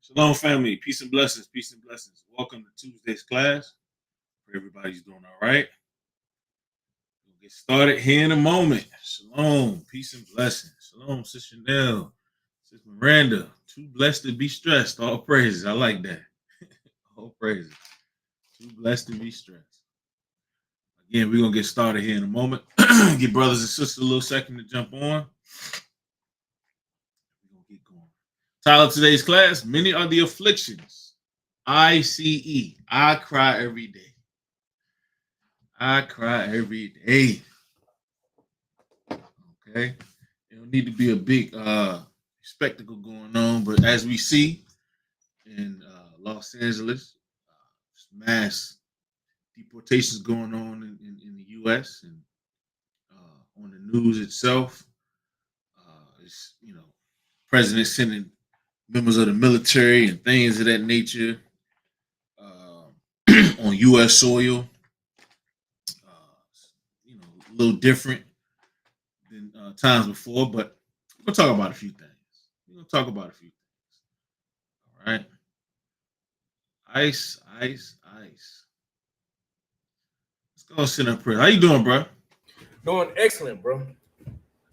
Shalom, family. Peace and blessings. Peace and blessings. Welcome to Tuesday's class. Hope everybody's doing all right. We'll get started here in a moment. Shalom. Peace and blessings. Shalom, Sis Chanel. Sis Miranda. Too blessed to be stressed. All praises. I like that. All praises. Too blessed to be stressed. Again, we're going to get started here in a moment. Give brothers and sisters a little second to jump on. We're going to get going. Title of today's class, Many Are the Afflictions. I.C.E. I cry every day. I cry every day. Okay. It don't need to be a big spectacle going on, but as we see in Los Angeles, mass deportations going on in the U.S. and on the news itself, it's, president sending members of the military and things of that nature on U.S. soil. A little different than times before, but we're going to talk about a few things. All right. Ice. Let's go send up prayer. How you doing, bro? Doing excellent, bro.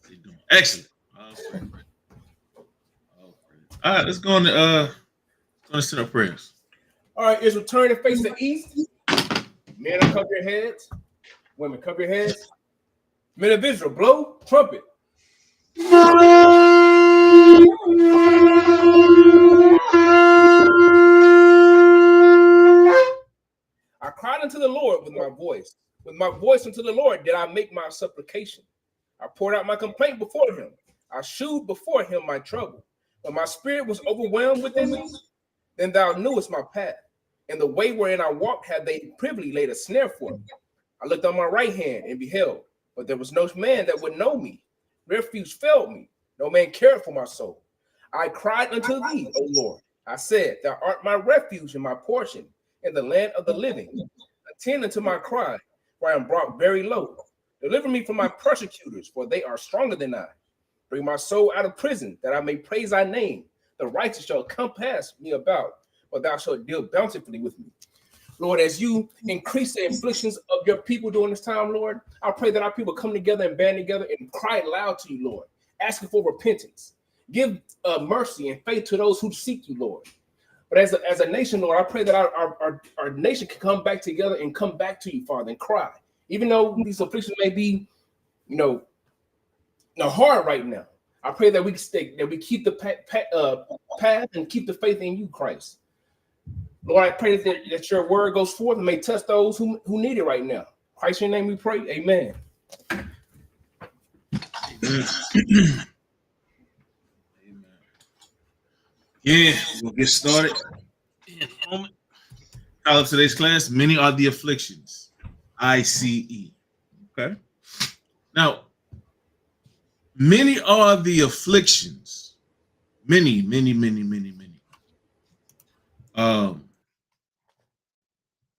You doing excellent. All right, let's go on to send up prayers. All right, Israel, turn and face the east. Men, cover your heads. Women, cover your heads. Men of Israel, blow trumpet. I cried unto the Lord with my voice. With my voice unto the Lord did I make my supplication. I poured out my complaint before him. I shewed before him my trouble. When my spirit was overwhelmed within me, then thou knewest my path. And the way wherein I walked had they privily laid a snare for me. I looked on my right hand and beheld, but there was no man that would know me. Refuge failed me. No man cared for my soul. I cried unto thee, O Lord. I said, thou art my refuge and my portion in the land of the living. Attend unto my cry, for I am brought very low. Deliver me from my persecutors, for they are stronger than I. Bring my soul out of prison, that I may praise thy name. The righteous shall compass me about, but thou shalt deal bountifully with me. Lord, as you increase the afflictions of your people during this time, Lord, I pray that our people come together and band together and cry loud to you, Lord, asking for repentance. Give mercy and faith to those who seek you, Lord. But as a nation, Lord, I pray that our nation can come back together and come back to you, Father, and cry. Even though these afflictions may be, hard right now, I pray that we keep the path and keep the faith in you, Christ. Lord, I pray that your word goes forth and may touch those who need it right now. In Christ's name we pray. Amen. Amen. Yeah, we'll get started in a moment. Title of today's class, Many Are the Afflictions. I.C.E. Okay. Now, many are the afflictions. Many. The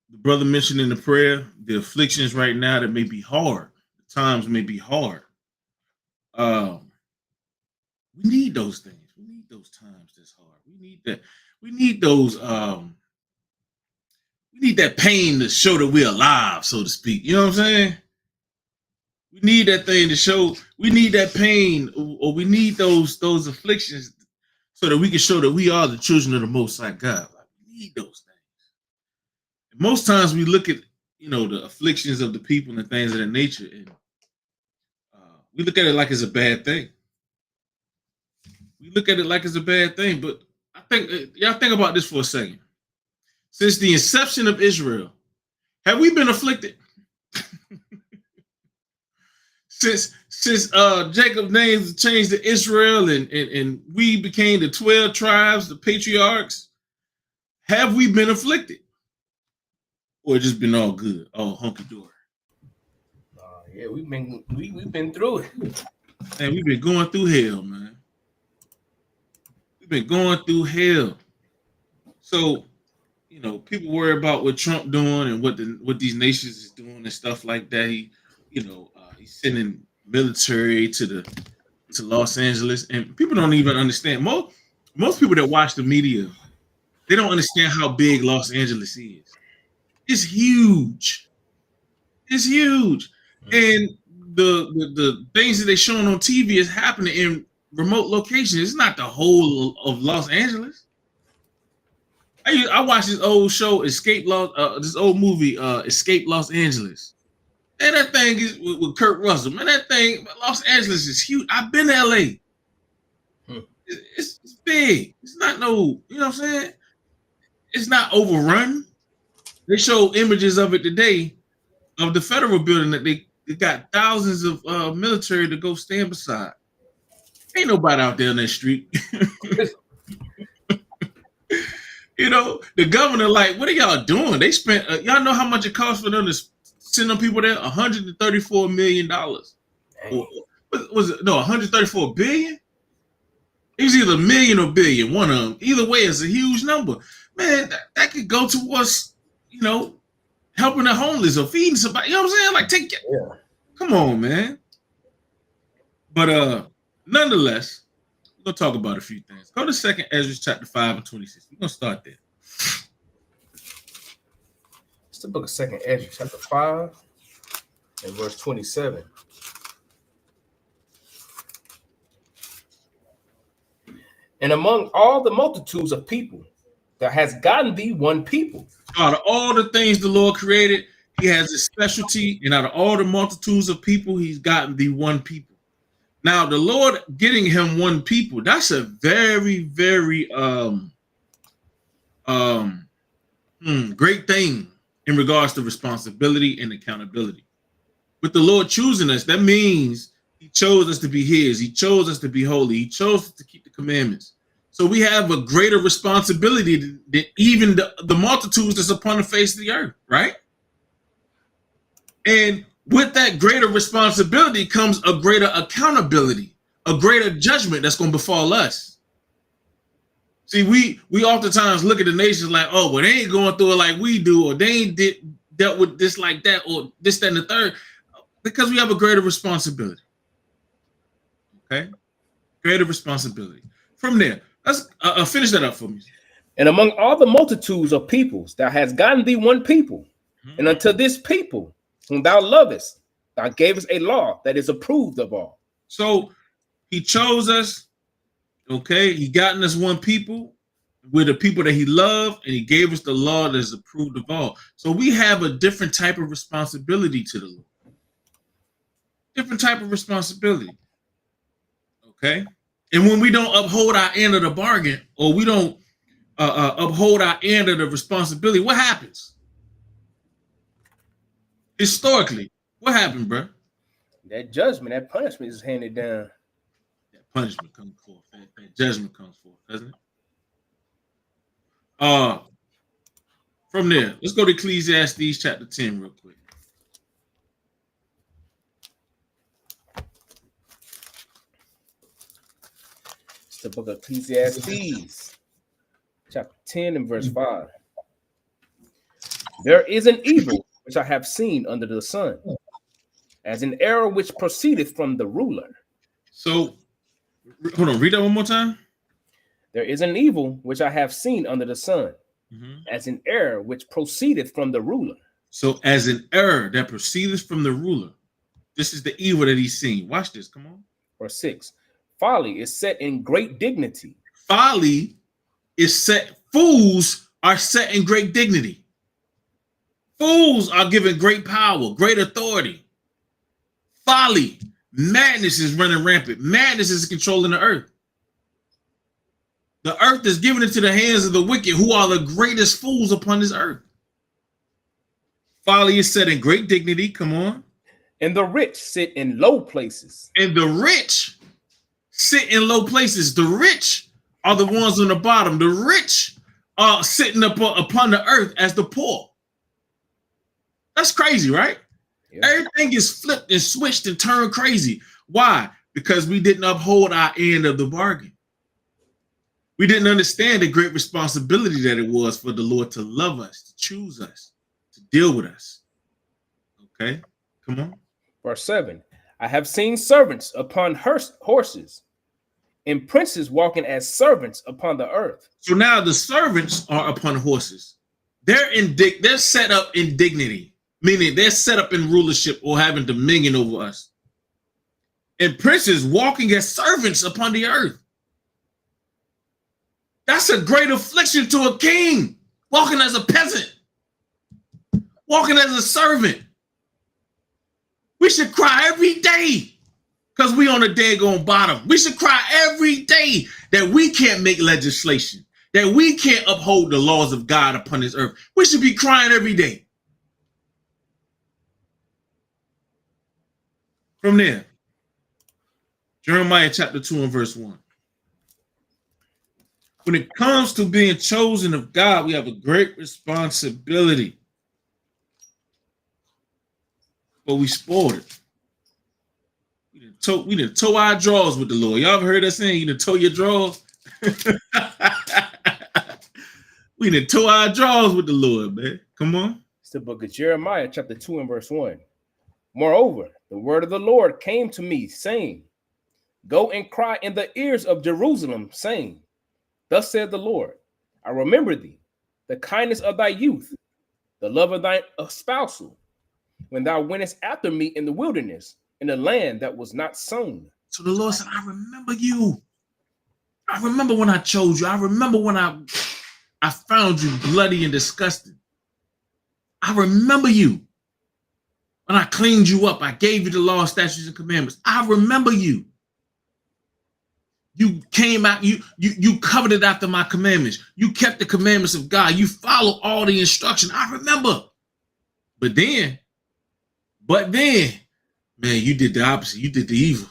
brother mentioned in the prayer, the afflictions right now that may be hard. The times may be hard. We need those things. We need those times that's hard. We need that. We need those. We need that pain to show that we're alive, so to speak. You know what I'm saying? We need that thing to show. We need that pain, or we need those afflictions, so that we can show that we are the children of the Most High God. Like, we need those things. And most times we look at the afflictions of the people and things of that nature, and we look at it like it's a bad thing. We look at it like it's a bad thing, but I think y'all think about this for a second. Since the inception of Israel, have we been afflicted? since Jacob's name changed to Israel and we became the 12 tribes, the patriarchs, have we been afflicted? Or just been all good, all hunky-dory? Yeah, we've been through it. Man, we've been going through hell, man. We've been going through hell. So, people worry about what Trump doing and what these nations is doing and stuff like that. He's sending military to Los Angeles, and people don't even understand. Most people that watch the media They don't understand how big Los Angeles is. It's huge. It's huge. And the things that they're showing on TV is happening in remote locations. It's not the whole of Los Angeles. I watched this old show, this old movie, Escape Los Angeles. And that thing is with Kurt Russell. Man, that thing, Los Angeles is huge. I've been to LA. It's big. It's not no, you know what I'm saying? It's not overrun. They show images of it today of the federal building that they got thousands of military to go stand beside. Ain't nobody out there on that street. You know, the governor, like, what are y'all doing? They spent, y'all know how much it costs for them to send them people there? $134 million. Or, was it, no, 134 billion? It was either a million or billion, one of them. Either way, it's a huge number. Man, that could go towards, you know, helping the homeless or feeding somebody. You know what I'm saying? Like, take it. Yeah. Come on, man. But nonetheless, we're gonna talk about a few things. Go to 2nd Ezra chapter 5 and 26. We're gonna start there. It's the book of 2nd Ezra chapter 5 and verse 27. And among all the multitudes of people, there has gotten thee one people. Out of all the things the Lord created, he has a specialty, and out of all the multitudes of people, he's gotten thee one people. Now, the Lord getting him one people, that's a very, very great thing in regards to responsibility and accountability. With the Lord choosing us, that means he chose us to be his. He chose us to be holy. He chose us to keep the commandments. So we have a greater responsibility than even the multitudes that's upon the face of the earth, right? And with that greater responsibility comes a greater accountability, a greater judgment that's going to befall us. See, we oftentimes look at the nations like, oh, well, they ain't going through it like we do, or they ain't dealt with this like that, or this, that, and the third, because we have a greater responsibility. Okay? Greater responsibility. From there, let's finish that up for me. And among all the multitudes of peoples, thou hast gotten thee one people, and unto this people whom thou lovest, thou gavest a law that is approved of all. So he chose us, okay? He gotten us one people with the people that he loved, and he gave us the law that is approved of all. So we have a different type of responsibility to the Lord. Different type of responsibility, okay? And when we don't uphold our end of the bargain, or we don't uphold our end of the responsibility, what happens? Historically, what happened, bro? That judgment, that punishment is handed down. That punishment comes forth. That judgment comes forth, doesn't it? From there, let's go to Ecclesiastes chapter 10 real quick. It's the book of Ecclesiastes, chapter 10 and verse 5. There is an evil which I have seen under the sun, as an error which proceedeth from the ruler. So, hold on, read that one more time. There is an evil which I have seen under the sun, as an error which proceedeth from the ruler. So, as an error that proceedeth from the ruler, this is the evil that he's seen. Watch this, come on. Verse 6. Folly is set in great dignity. Folly is set, fools are set in great dignity. Fools are given great power, great authority. Folly, madness is running rampant. Madness is controlling the earth. The earth is given into the hands of the wicked, who are the greatest fools upon this earth. Folly is set in great dignity. Come on. And the rich sit in low places. And the rich sit in low places. The rich are the ones on the bottom. The rich are sitting upon the earth as the poor. That's crazy, right? Yeah. Everything is flipped and switched and turned crazy. Why? Because we didn't uphold our end of the bargain. We didn't understand the great responsibility that it was for the Lord to love us, to choose us, to deal with us. Okay, come on. Verse 7. I have seen servants upon horses, and princes walking as servants upon the earth. So now the servants are upon horses. They're set up in dignity, meaning they're set up in rulership or having dominion over us. And princes walking as servants upon the earth. That's a great affliction to a king, walking as a peasant, walking as a servant. We should cry every day because we on a daggone bottom. We should cry every day that we can't make legislation, that we can't uphold the laws of God upon this earth. We should be crying every day. From there, Jeremiah chapter 2 and verse 1. When it comes to being chosen of God, we have a great responsibility. But we spoiled it. We didn't tow our drawers with the Lord. Y'all ever heard that saying? You didn't tow your drawers? We didn't tow our drawers with the Lord, man. Come on. It's the book of Jeremiah, chapter 2 and verse 1. Moreover, the word of the Lord came to me, saying, Go and cry in the ears of Jerusalem, saying, Thus said the Lord, I remember thee, the kindness of thy youth, the love of thy espousal, when thou wentest after me in the wilderness, in a land that was not sown. So the Lord said, I remember you. I remember when I chose you. I remember when I found you bloody and disgusting. I remember you. When I cleaned you up, I gave you the law, statutes, and commandments. I remember you. You came out, you coveted after my commandments. You kept the commandments of God. You followed all the instruction. I remember. But then, man, you did the opposite. You did the evil.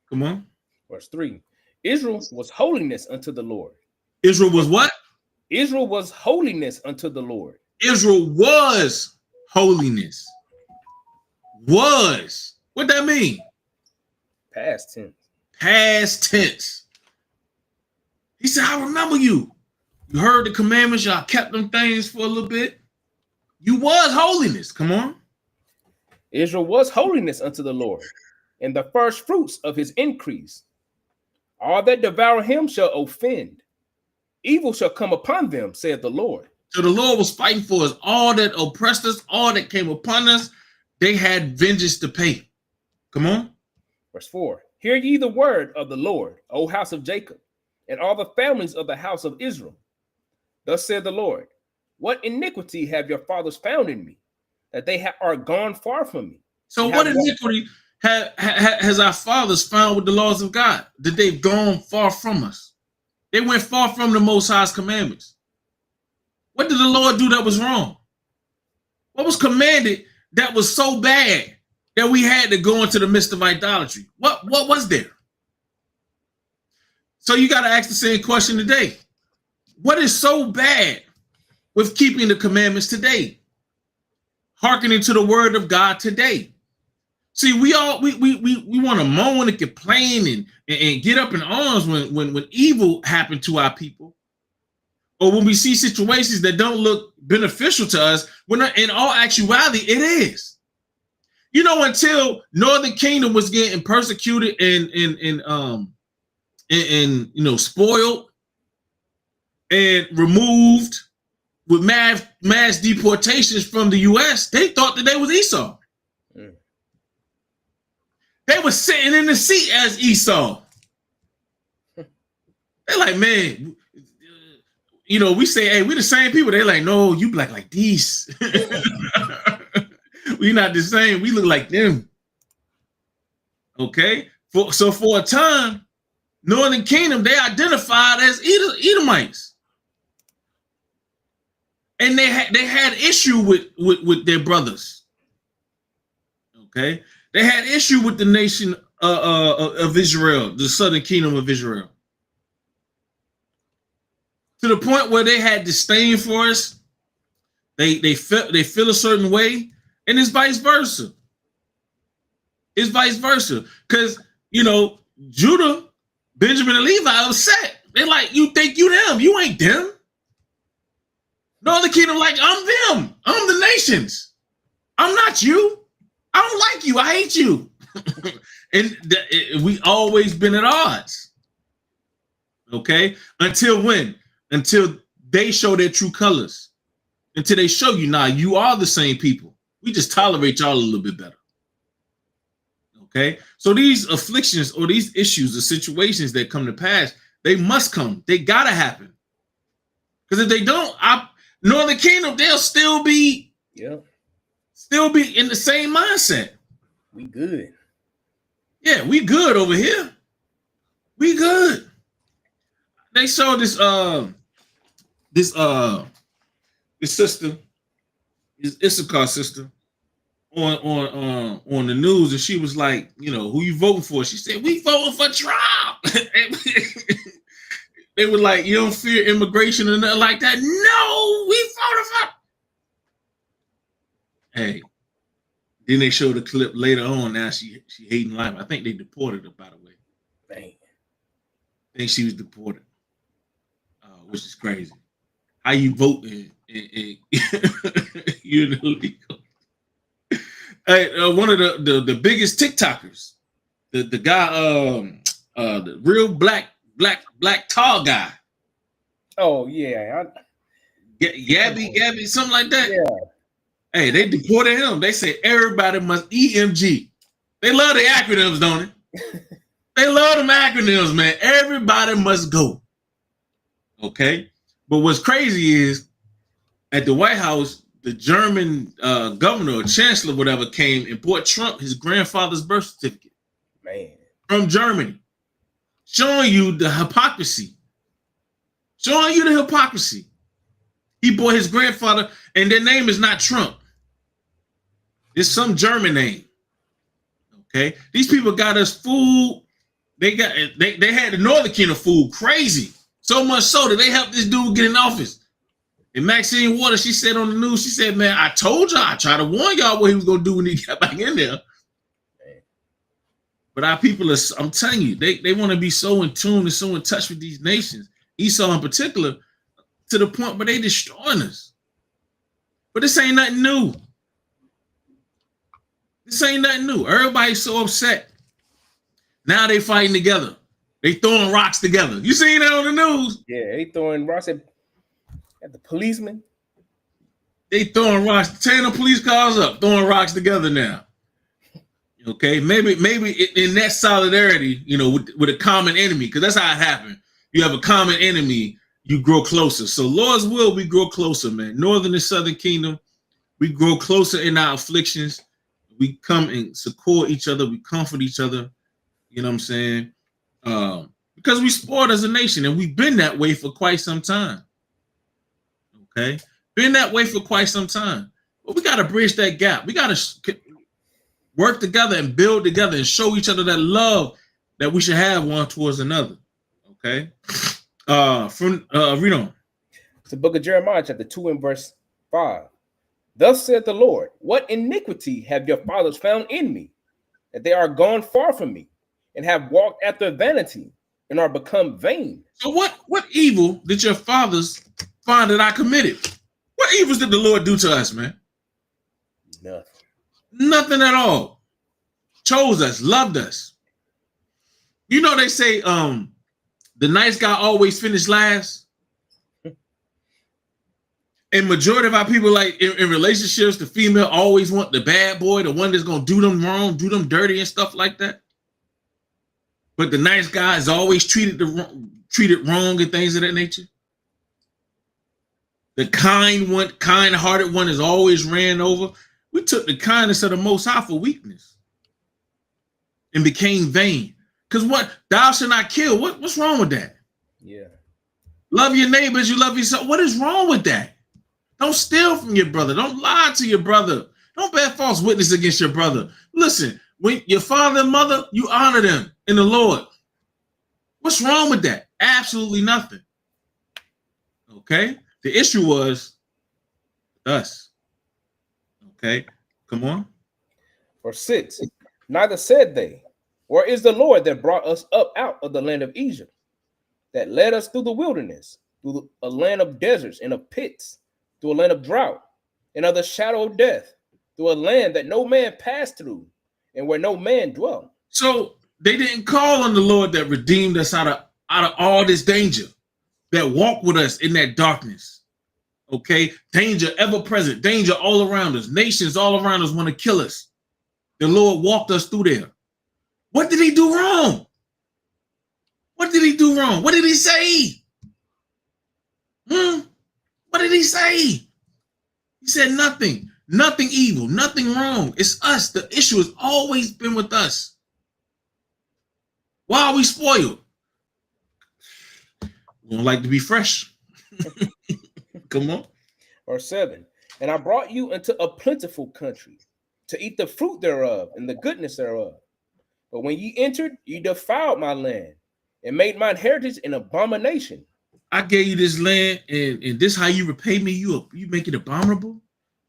Come on. Verse 3. Israel was holiness unto the Lord. Israel was what? Israel was holiness unto the Lord. Israel was holiness. Was. What that mean? Past tense. Past tense. He said, I remember you. You heard the commandments. Y'all kept them things for a little bit. You was holiness. Come on. Israel was holiness unto the Lord, and the first fruits of his increase. All that devour him shall offend. Evil shall come upon them, saith the Lord. So the Lord was fighting for us. All that oppressed us, all that came upon us, they had vengeance to pay. Come on. Verse 4. Hear ye the word of the Lord, O house of Jacob, and all the families of the house of Israel. Thus said the Lord, What iniquity have your fathers found in me, that they are gone far from me? So what iniquity has our fathers found with the laws of God? That they've gone far from us. They went far from the Most High's commandments. What did the Lord do that was wrong? What was commanded that was so bad that we had to go into the midst of idolatry? What was there? So you got to ask the same question today. What is so bad with keeping the commandments today? Hearkening to the word of God today. See, we want to moan and complain and get up in arms when evil happened to our people, or when we see situations that don't look beneficial to us. When in all actuality, it is. You know, until Northern Kingdom was getting persecuted and spoiled and removed with mass deportations from the U.S., they thought that they was Esau. Mm. They were sitting in the seat as Esau. They're like, man, we say, hey, we the same people. They're like, no, you black like these. We not the same. We look like them. Okay? So for a time, Northern Kingdom, they identified as Edomites. And they had issue with their brothers. Okay? They had issue with the nation of Israel, the southern kingdom of Israel. To the point where they had disdain for us. They feel a certain way, and it's vice versa. It's vice versa. Because, Judah, Benjamin, and Levi are upset. They're like, you think you them. You ain't them. Northern Kingdom like, I'm them. I'm the nations. I'm not you. I don't like you. I hate you. And we always been at odds. Okay? Until when? Until they show their true colors. Until they show you, nah, you are the same people. We just tolerate y'all a little bit better. Okay? So these afflictions or these issues or situations that come to pass, they must come. They gotta happen. Because if they don't, Northern Kingdom, they'll still be in the same mindset. We good. Yeah, we good over here. We good. They saw this sister, this Issachar sister, on the news, and she was like, you know, who you voting for? She said, we voting for Trump. They were like, you don't fear immigration or nothing like that. No, we voted for. Hey, then they showed a clip later on. Now she hating life. I think they deported her, by the way. Man. I think she was deported, which is crazy. How you vote and you're illegal. Hey, one of the biggest TikTokers, the guy, the real black tall guy. Oh yeah, Gabby, something like that. Yeah. Hey, they deported him. They say everybody must EMG. They love the acronyms, don't they? They love them acronyms, man. Everybody must go. Okay, but what's crazy is at the White House, the German governor or chancellor, whatever, came and bought Trump his grandfather's birth certificate. Man. From Germany. Showing you the hypocrisy. Showing you the hypocrisy. He bought his grandfather, and their name is not Trump. It's some German name. Okay? These people got us fooled. They had the Northern Kingdom fooled crazy. So much so that they helped this dude get in office. And Maxine Waters, she said on the news, she said, man, I told y'all, I tried to warn y'all what he was going to do when he got back in there. But our people are, I'm telling you, they want to be so in tune and so in touch with these nations, Esau in particular, to the point where they destroying us. But this ain't nothing new. This ain't nothing new. Everybody's so upset. Now they fighting together. They throwing rocks together. You seen that on the news? Yeah, they throwing rocks at the policemen. They throwing rocks, tearing the police cars up, throwing rocks together now. Okay, maybe in that solidarity, you know, with a common enemy, because that's how it happened. You have a common enemy, you grow closer. So Lord's will, we grow closer, man. Northern and Southern Kingdom, we grow closer in our afflictions. We come and support each other. We comfort each other. You know what I'm saying? Because we sport as a nation, and we've been that way for quite some time. Okay, been that way for quite some time. But we got to bridge that gap. We got to work together and build together and show each other that love that we should have one towards another. Okay. Read on. It's the book of Jeremiah, chapter 2 and verse 5. Thus saith the Lord, what iniquity have your fathers found in me, that they are gone far from me, and have walked after vanity, and are become vain? So what evil did your fathers find that I committed? What evils did the Lord do to us, man? Nothing. Nothing at all. Chose us, loved us. You know, they say the nice guy always finished last. And majority of our people, like in relationships, the female always want the bad boy, the one that's gonna do them wrong, do them dirty and stuff like that. But the nice guy is always treated wrong and things of that nature. The kind-hearted one is always ran over. We took the kindness of the Most High for weakness and became vain. Because what? Thou shalt not kill. What's wrong with that? Yeah. Love your neighbors, you love yourself. What is wrong with that? Don't steal from your brother. Don't lie to your brother. Don't bear false witness against your brother. Listen, when your father and mother, you honor them in the Lord. What's wrong with that? Absolutely nothing. Okay? The issue was us. Okay? Come on. Verse 6. Neither said they, where is the Lord that brought us up out of the land of Egypt, that led us through the wilderness, through a land of deserts and of pits, through a land of drought and of the shadow of death, through a land that no man passed through and where no man dwelt? So they didn't call on the Lord that redeemed us out out of all this danger that walk with us in that darkness. Okay, danger ever present, danger all around us, nations all around us want to kill us. The Lord walked us through there. What did he do wrong? What did he do wrong? What did he say? What did he say? He said nothing, nothing evil, nothing wrong. It's us. The issue has always been with us. Why are we spoiled? We don't like to be fresh. Come on. Verse 7. And I brought you into a plentiful country to eat the fruit thereof and the goodness thereof. But when ye entered, ye defiled my land and made mine heritage an abomination. I gave you this land, and this how you repay me? You make it abominable?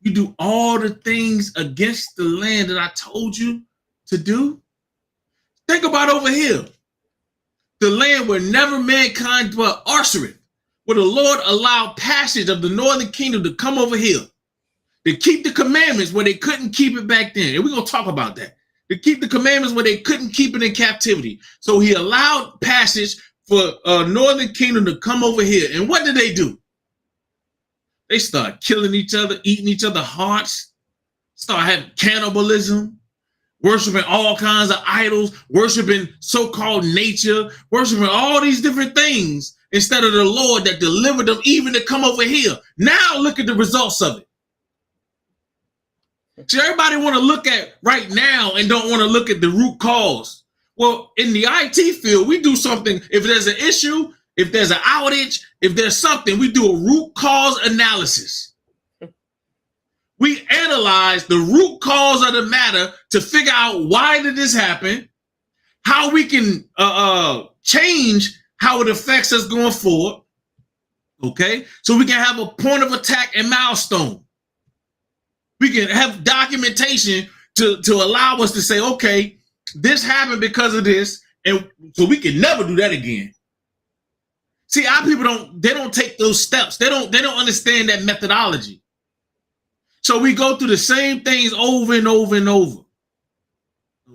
You do all the things against the land that I told you to do? Think about over here. The land where never mankind dwelt, Arsarit, where the Lord allowed passage of the northern kingdom to come over here, to keep the commandments where they couldn't keep it back then. And we're going to talk about that. To keep the commandments where they couldn't keep it in captivity. So he allowed passage for northern kingdom to come over here. And what did they do? They start killing each other, eating each other's hearts, start having cannibalism, worshiping all kinds of idols, worshiping so-called nature, worshiping all these different things instead of the Lord that delivered them even to come over here. Now look at the results of it. So everybody want to look at right now and don't want to look at the root cause. Well, in the IT field, we do something. If there's an issue, if there's an outage, if there's something, we do a root cause analysis. We analyze the root cause of the matter to figure out why did this happen, how we can change how it affects us going forward. Okay, so we can have a point of attack and milestone. We can have documentation to allow us to say, okay, this happened because of this, and so we can never do that again. See, our people don't take those steps. They don't understand that methodology. So we go through the same things over and over and over.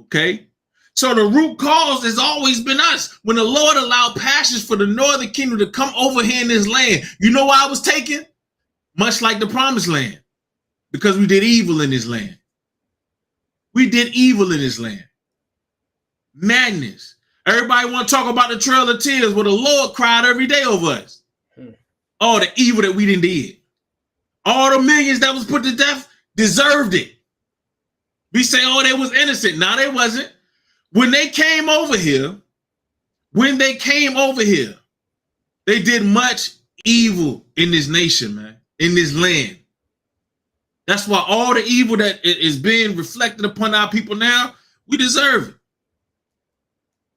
Okay? So the root cause has always been us. When the Lord allowed passage for the northern kingdom to come over here in this land, you know why I was taken? Much like the promised land. Because we did evil in this land. We did evil in this land. Madness. Everybody want to talk about the trail of tears where the Lord cried every day over us. All the evil that we did. All the millions that was put to death deserved it. We say, oh, they was innocent. No, they wasn't. When they came over here, they did much evil in this nation, man, in this land. That's why all the evil that is being reflected upon our people now, we deserve it.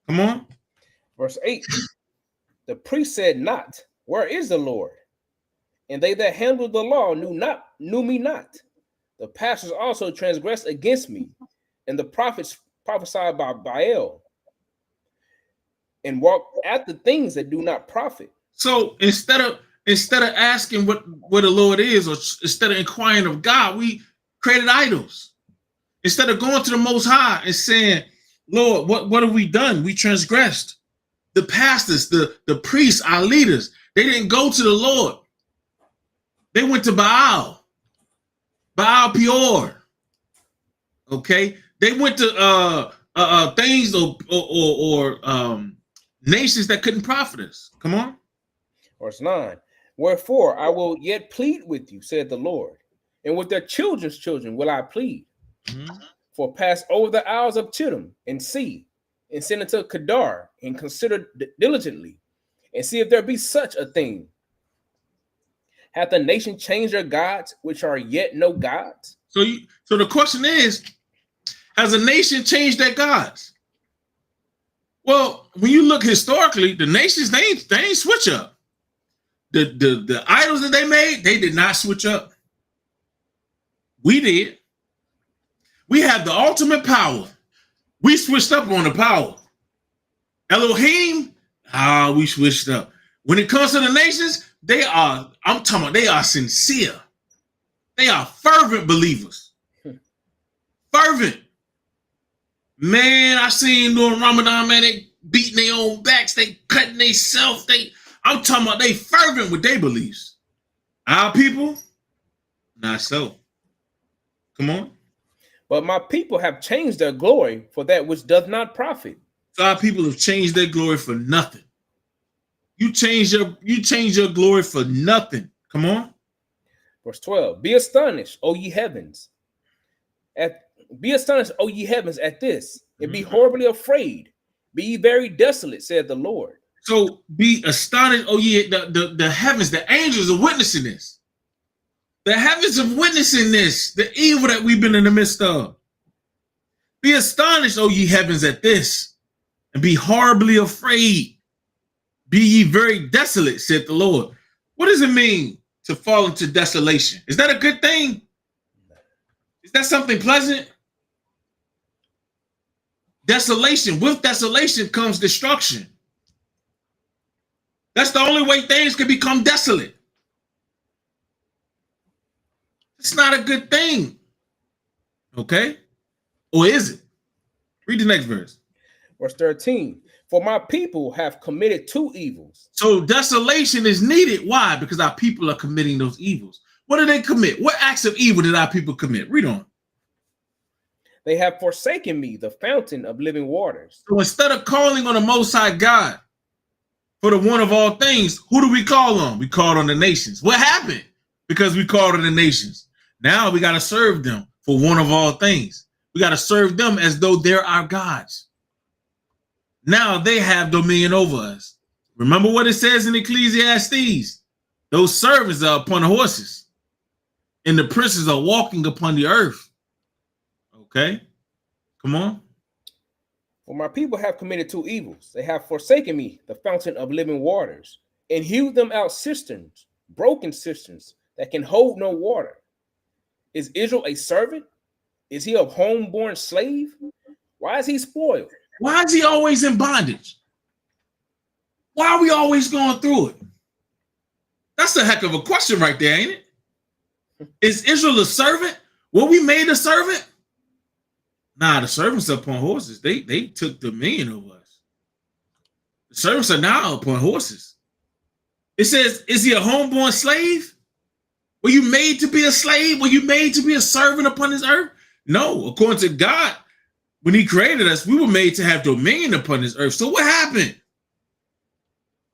Come on. Verse 8. The priest said not, where is the Lord? And they that handled the law knew me not. The pastors also transgressed against me, and the prophets prophesied by Baal, and walked after things that do not profit. So instead of asking what the Lord is, or instead of inquiring of God, we created idols. Instead of going to the Most High and saying, Lord, what have we done? We transgressed. The pastors, the priests, our leaders, they didn't go to the Lord. They went to Baal Peor. Okay, they went to things or nations that couldn't profit us. Come on. Verse 9. Wherefore I will yet plead with you, said the Lord, and with their children's children will I plead. For pass over the isles of Chittim and see, and send unto Kedar, and consider diligently, and see if there be such a thing. Hath the nation changed their gods, which are yet no gods? So the question is, has a nation changed their gods? Well, when you look historically, the nations, they ain't switch up. The idols that they made, they did not switch up. We did. We have the ultimate power. We switched up on the power. Elohim, we switched up. When it comes to the nations, I'm talking about, they are sincere. They are fervent believers. Fervent. Man, I seen during Ramadan, man, beating their own backs, they cutting themselves. I'm talking about they fervent with their beliefs. Our people, not so. Come on. But my people have changed their glory for that which doth not profit. So our people have changed their glory for nothing. You change your glory for nothing. Come on. Verse 12. Be astonished, O ye heavens. Be astonished, O ye heavens, at this, and be horribly afraid. Be ye very desolate, said the Lord. So be astonished, oh ye, the heavens, the angels are witnessing this. The heavens are witnessing this, the evil that we've been in the midst of. Be astonished, O ye heavens, at this, and be horribly afraid. Be ye very desolate, said the Lord. What does it mean to fall into desolation? Is that a good thing? Is that something pleasant? Desolation. With desolation comes destruction. That's the only way things can become desolate. It's not a good thing. Okay? Or is it? Read the next verse. Verse 13. For my people have committed two evils. So desolation is needed. Why? Because our people are committing those evils. What do they commit? What acts of evil did our people commit? Read on. They have forsaken me, the fountain of living waters. So instead of calling on the Most High God for the one of all things, who do we call on? We called on the nations. What happened? Because we called on the nations. Now we got to serve them for one of all things. We got to serve them as though they're our gods. Now they have dominion over us. Remember what it says in Ecclesiastes? Those servants are upon horses, and the princes are walking upon the earth. Okay, come on. For my people have committed two evils. They have forsaken me, the fountain of living waters, and hewed them out cisterns, broken cisterns that can hold no water. Is Israel a servant? Is he a homeborn slave? Why is he spoiled? Why is he always in bondage? Why are we always going through it? That's a heck of a question right there, ain't it? Is Israel a servant? Were we made a servant? Nah, the servants are upon horses. They took dominion over us. The servants are now upon horses. It says, is he a homeborn slave? Were you made to be a slave? Were you made to be a servant upon this earth? No, according to God, when he created us, we were made to have dominion upon this earth. So what happened?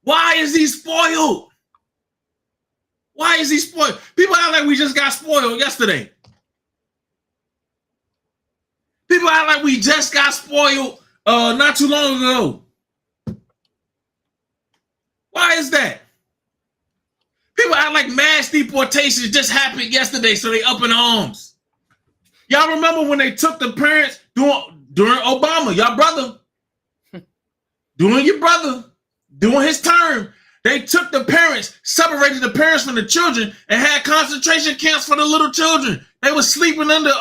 Why is he spoiled? Why is he spoiled? People act like we just got spoiled yesterday. People act like we just got spoiled not too long ago. Why is that? People act like mass deportations just happened yesterday, so they up in arms. Y'all remember when they took the parents during Obama, y'all brother, during his term, they took the parents, separated the parents from the children, and had concentration camps for the little children. They were sleeping under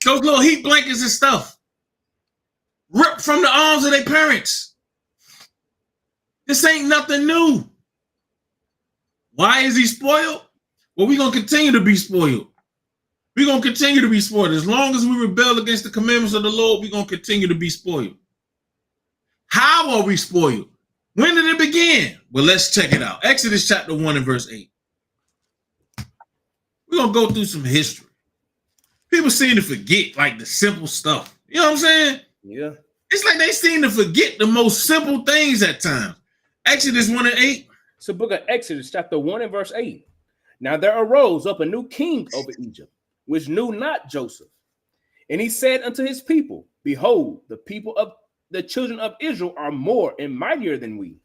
those little heat blankets and stuff, ripped from the arms of their parents. This ain't nothing new. Why is he spoiled? Well, we're going to continue to be spoiled. We're going to continue to be spoiled. As long as we rebel against the commandments of the Lord, we're going to continue to be spoiled. How are we spoiled? When did it begin? Well, let's check it out. Exodus chapter 1 and verse 8. We're going to go through some history. People seem to forget like the simple stuff. You know what I'm saying? Yeah. It's like they seem to forget the most simple things at times. Exodus 1 and 8. It's the book of Exodus, chapter 1 and verse 8. Now there arose up a new king over Egypt, which knew not Joseph. And he said unto his people, behold, the people of the children of Israel are more and mightier than we.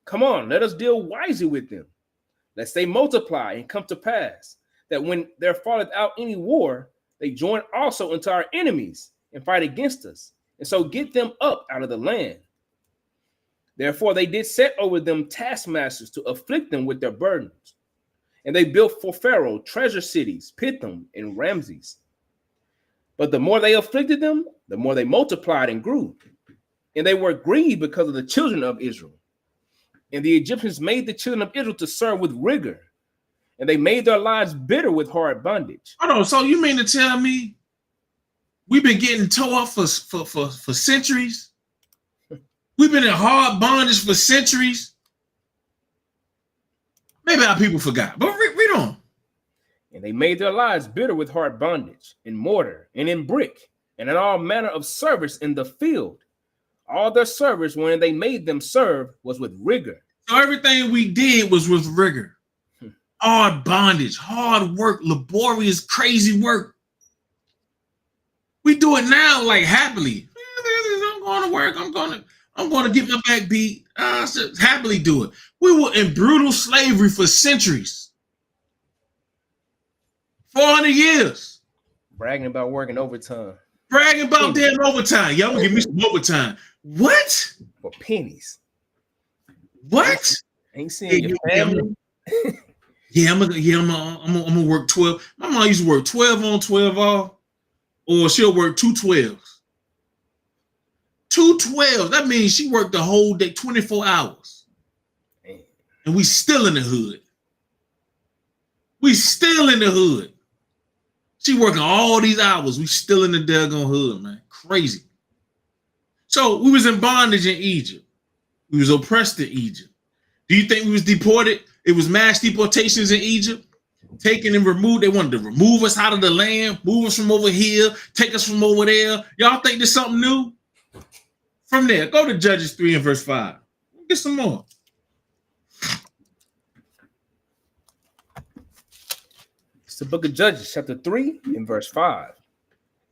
Come on, let us deal wisely with them, lest they multiply and come to pass, that when there falleth out any war, they join also unto our enemies and fight against us, and so get them up out of the land. Therefore they did set over them taskmasters to afflict them with their burdens. And they built for Pharaoh treasure cities, Pithom and Ramses. But the more they afflicted them, the more they multiplied and grew. And they were grieved because of the children of Israel. And the Egyptians made the children of Israel to serve with rigor. And they made their lives bitter with hard bondage. Hold on, so you mean to tell me we've been getting tore up for centuries? We've been in hard bondage for centuries. Maybe our people forgot, but read on. And they made their lives bitter with hard bondage, in mortar, and in brick, and in all manner of service in the field. All their service, when they made them serve, was with rigor. So everything we did was with rigor. Hard bondage, hard work, laborious, crazy work. We do it now like happily. I'm going to work. I'm going to get my back beat. Happily do it. We were in brutal slavery for centuries. 400 years. Bragging about working overtime. Bragging about damn overtime. Y'all gonna give me some overtime. What? For pennies. What? Ain't seeing your family. I'm gonna work 12. My mom used to work 12 on, 12 off, or she'll work 2 12s. 2 12s. That means she worked the whole day, 24 hours. Man. And we still in the hood. We still in the hood. She working all these hours. We still in the daggone hood, man. Crazy. So we was in bondage in Egypt. We was oppressed in Egypt. Do you think we was deported? It was mass deportations in Egypt. Taken and removed. They wanted to remove us out of the land, move us from over here, take us from over there. Y'all think there's something new? From there, go to Judges 3 and verse 5. Get some more. It's the book of Judges, chapter 3 and verse 5.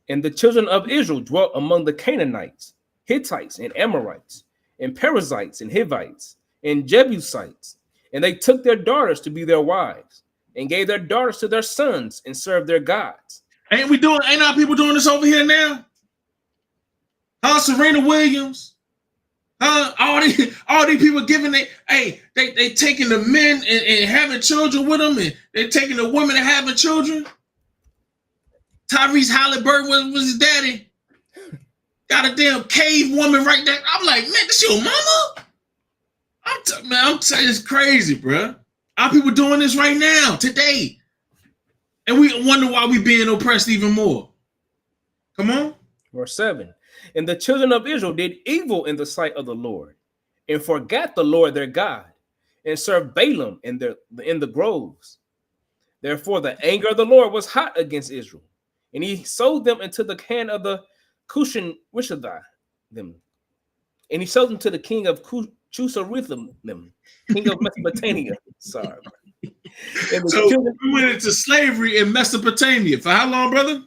And the children of Israel dwelt among the Canaanites, Hittites, and Amorites, and Perizzites, and Hivites, and Jebusites. And they took their daughters to be their wives, and gave their daughters to their sons, and served their gods. Ain't our people doing this over here now? Huh, Serena Williams? All these people giving they taking the men and having children with them, and they taking the women and having children. Tyrese Halliburton was his daddy. Got a damn cave woman right there. I'm like, man, this your mama? I'm telling you, it's crazy, bro. Our people doing this right now, today. And we wonder why we being oppressed even more. Come on. Verse 7. And the children of Israel did evil in the sight of the Lord, and forgot the Lord their God, and served Balaam in the groves. Therefore the anger of the Lord was hot against Israel, and he sold them into the hand of the Cushan Rishathai them. And he sold them to the king of Chusarithim them, king of Mesopotamia. Sorry. So we went into slavery in Mesopotamia. For how long, brother?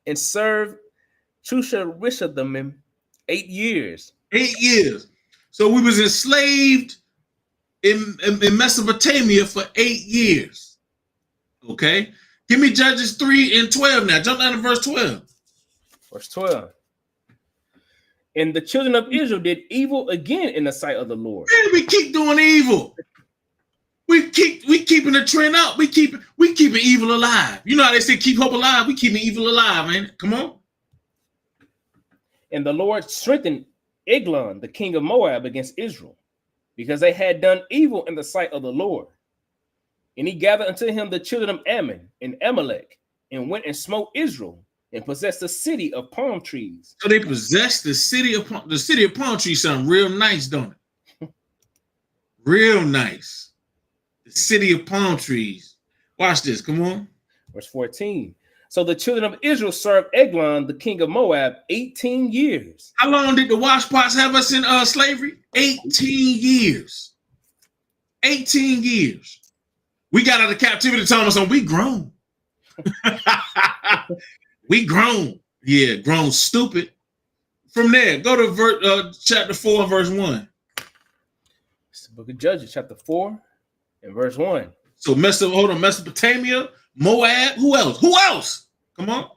And served Chusarithim 8 years. 8 years. So we was enslaved in Mesopotamia for 8 years. Okay. Give me Judges 3 and 12 now. Jump down to verse 12. Verse 12. And the children of Israel did evil again in the sight of the Lord. Man, we keep doing evil. We keeping the trend up. We keeping evil alive. You know how they say keep hope alive? We keeping evil alive, man. Come on. And the Lord strengthened Eglon, the king of Moab, against Israel, because they had done evil in the sight of the Lord. And he gathered unto him the children of Ammon and Amalek, and went and smote Israel, and possessed the city of palm trees. So they possessed the city of palm trees. Sound real nice, don't it? Real nice. The city of palm trees. Watch this. Come on. Verse 14. So the children of Israel served Eglon, the king of Moab, 18 years. How long did the washpots have us in slavery? 18 years. 18 years. We got out of captivity, Thomas, and we grown. We grown. Yeah, grown stupid. From there, go to chapter 4 and verse 1. It's the book of Judges, chapter 4 and verse 1. So Mesopotamia, Moab, who else? Who else? Come on.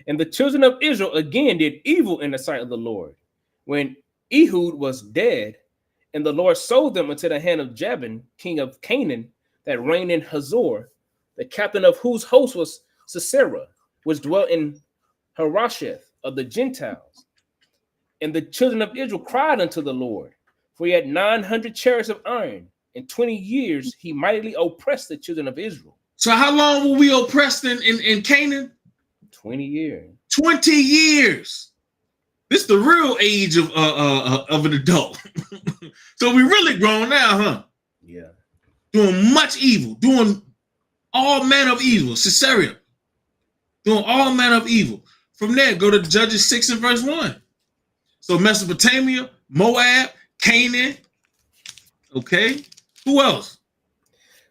And the children of Israel again did evil in the sight of the Lord, when Ehud was dead, and the Lord sold them into the hand of Jabin, king of Canaan, that reigned in Hazor, the captain of whose host was Sisera, which dwelt in Harosheth of the Gentiles. And the children of Israel cried unto the Lord, for he had 900 chariots of iron. In 20 years, he mightily oppressed the children of Israel. So how long were we oppressed in Canaan? 20 years. 20 years. This is the real age of an adult. So we really grown now, huh? Yeah. Doing much evil, doing all manner of evil, Caesarea, doing all manner of evil. From there, go to Judges 6 and verse 1. So Mesopotamia, Moab, Canaan. Okay. Who else?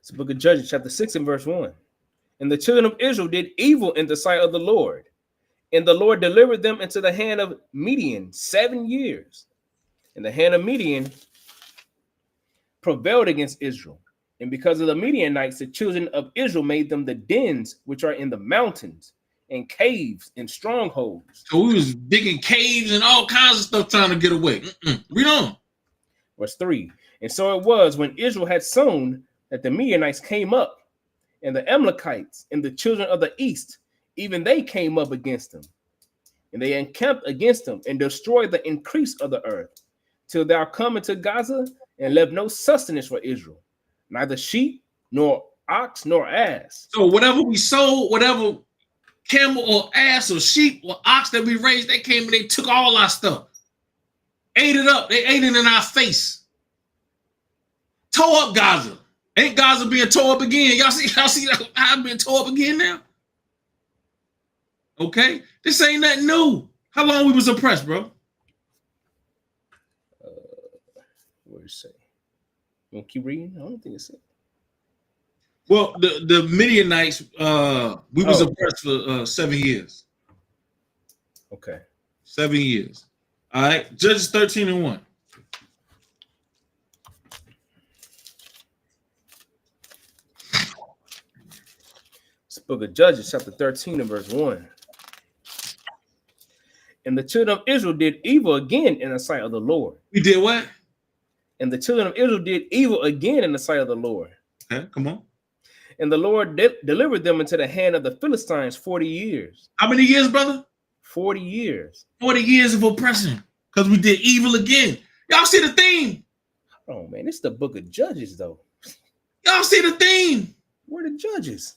It's the book of Judges, chapter 6 and verse 1. And the children of Israel did evil in the sight of the Lord. And the Lord delivered them into the hand of Midian 7 years. And the hand of Midian prevailed against Israel. And because of the Midianites, the children of Israel made them the dens which are in the mountains, and caves and strongholds. So we was digging caves and all kinds of stuff trying to get away. Read on. Verse 3. And so it was when Israel had sown that the Midianites came up, and the Amalekites and the children of the east, even they came up against them. And they encamped against them and destroyed the increase of the earth, till thou come into Gaza and left no sustenance for Israel, neither sheep, nor ox, nor ass. So whatever we sold, whatever camel or ass or sheep or ox that we raised, they came and they took all our stuff. Ate it up. They ate it in our face. Tore up Gaza. Ain't Gaza being tore up again? Y'all see how it's being tore up again now? Okay? This ain't nothing new. How long we was oppressed, bro? What do you say? You want to keep reading? I don't think it's it. Well, the Midianites, we was oppressed for 7 years. Okay. 7 years. All right. Judges 13 and 1. It's the book of Judges, chapter 13 and verse 1. And the children of Israel did evil again in the sight of the Lord. We did what? And the children of Israel did evil again in the sight of the Lord. Okay, come on. And the Lord delivered them into the hand of the Philistines 40 years. How many years, brother? 40 years. 40 years of oppression. Because we did evil again. Y'all see the theme? Oh, man, this is the book of Judges, though. Y'all see the theme? Where are the judges?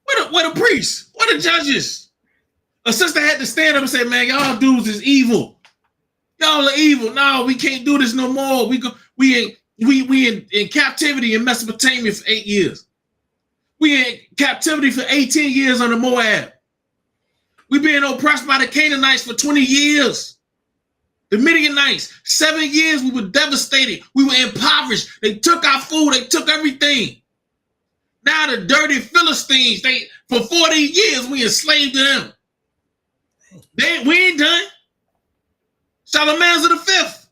Where the priests? Where the judges? A sister had to stand up and say, man, y'all dudes is evil. Y'all are evil. No, we can't do this no more. We in captivity in Mesopotamia for 8 years. We in captivity for 18 years on the Moab. We being oppressed by the Canaanites for 20 years. The Midianites, 7 years, we were devastated. We were impoverished. They took our food. They took everything. Now the dirty Philistines, for 40 years, we enslaved to them. We ain't done. Shalmaneser the fifth,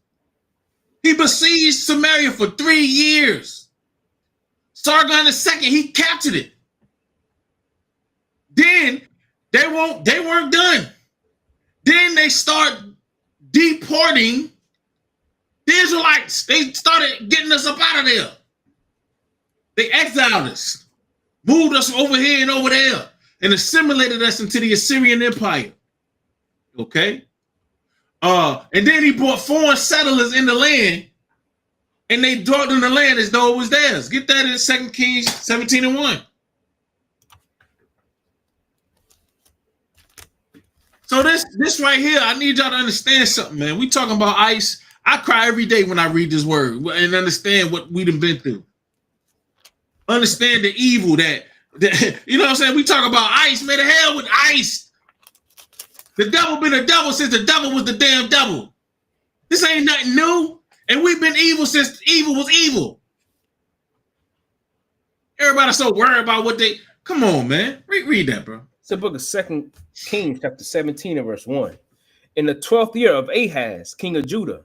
he besieged Samaria for 3 years. Sargon II, he captured it. Then they weren't done. Then they start deporting the Israelites. They started getting us up out of there. They exiled us, moved us over here and over there, and assimilated us into the Assyrian Empire. Okay? And then he brought foreign settlers in the land, and they dwelt in the land as though it was theirs. Get that in 2 Kings 17 and 1. So this right here, I need y'all to understand something, man. We talking about ICE. I cry every day when I read this word and understand what we done been through. Understand the evil that you know what I'm saying? We talk about ICE, man. The hell with ICE. The devil been a devil since the devil was the damn devil. This ain't nothing new. And we've been evil since evil was evil. Everybody's so worried about what they... Come on, man. Read that, bro. It's the book of 2 Kings, chapter 17 and verse 1. In the 12th year of Ahaz, king of Judah,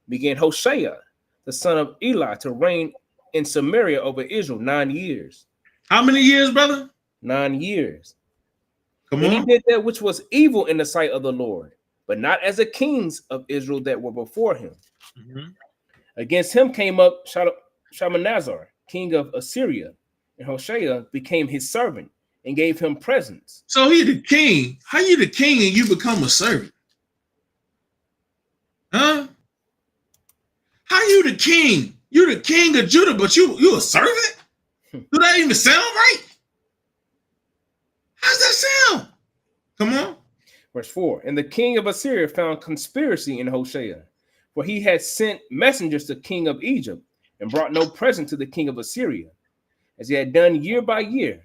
began Hoshea, the son of Eli, to reign in Samaria over Israel 9 years. How many years, brother? 9 years. Come on. He did that which was evil in the sight of the Lord, but not as the kings of Israel that were before him. Mm-hmm. Against him came up Shalmaneser, king of Assyria, and Hoshea became his servant and gave him presents. So he the king. How you the king and you become a servant? Huh? How you the king? You the king of Judah, but you a servant? Do that even sound right? How's that sound? Come on. Verse 4. And the king of Assyria found conspiracy in Hoshea, for he had sent messengers to the king of Egypt and brought no present to the king of Assyria, as he had done year by year.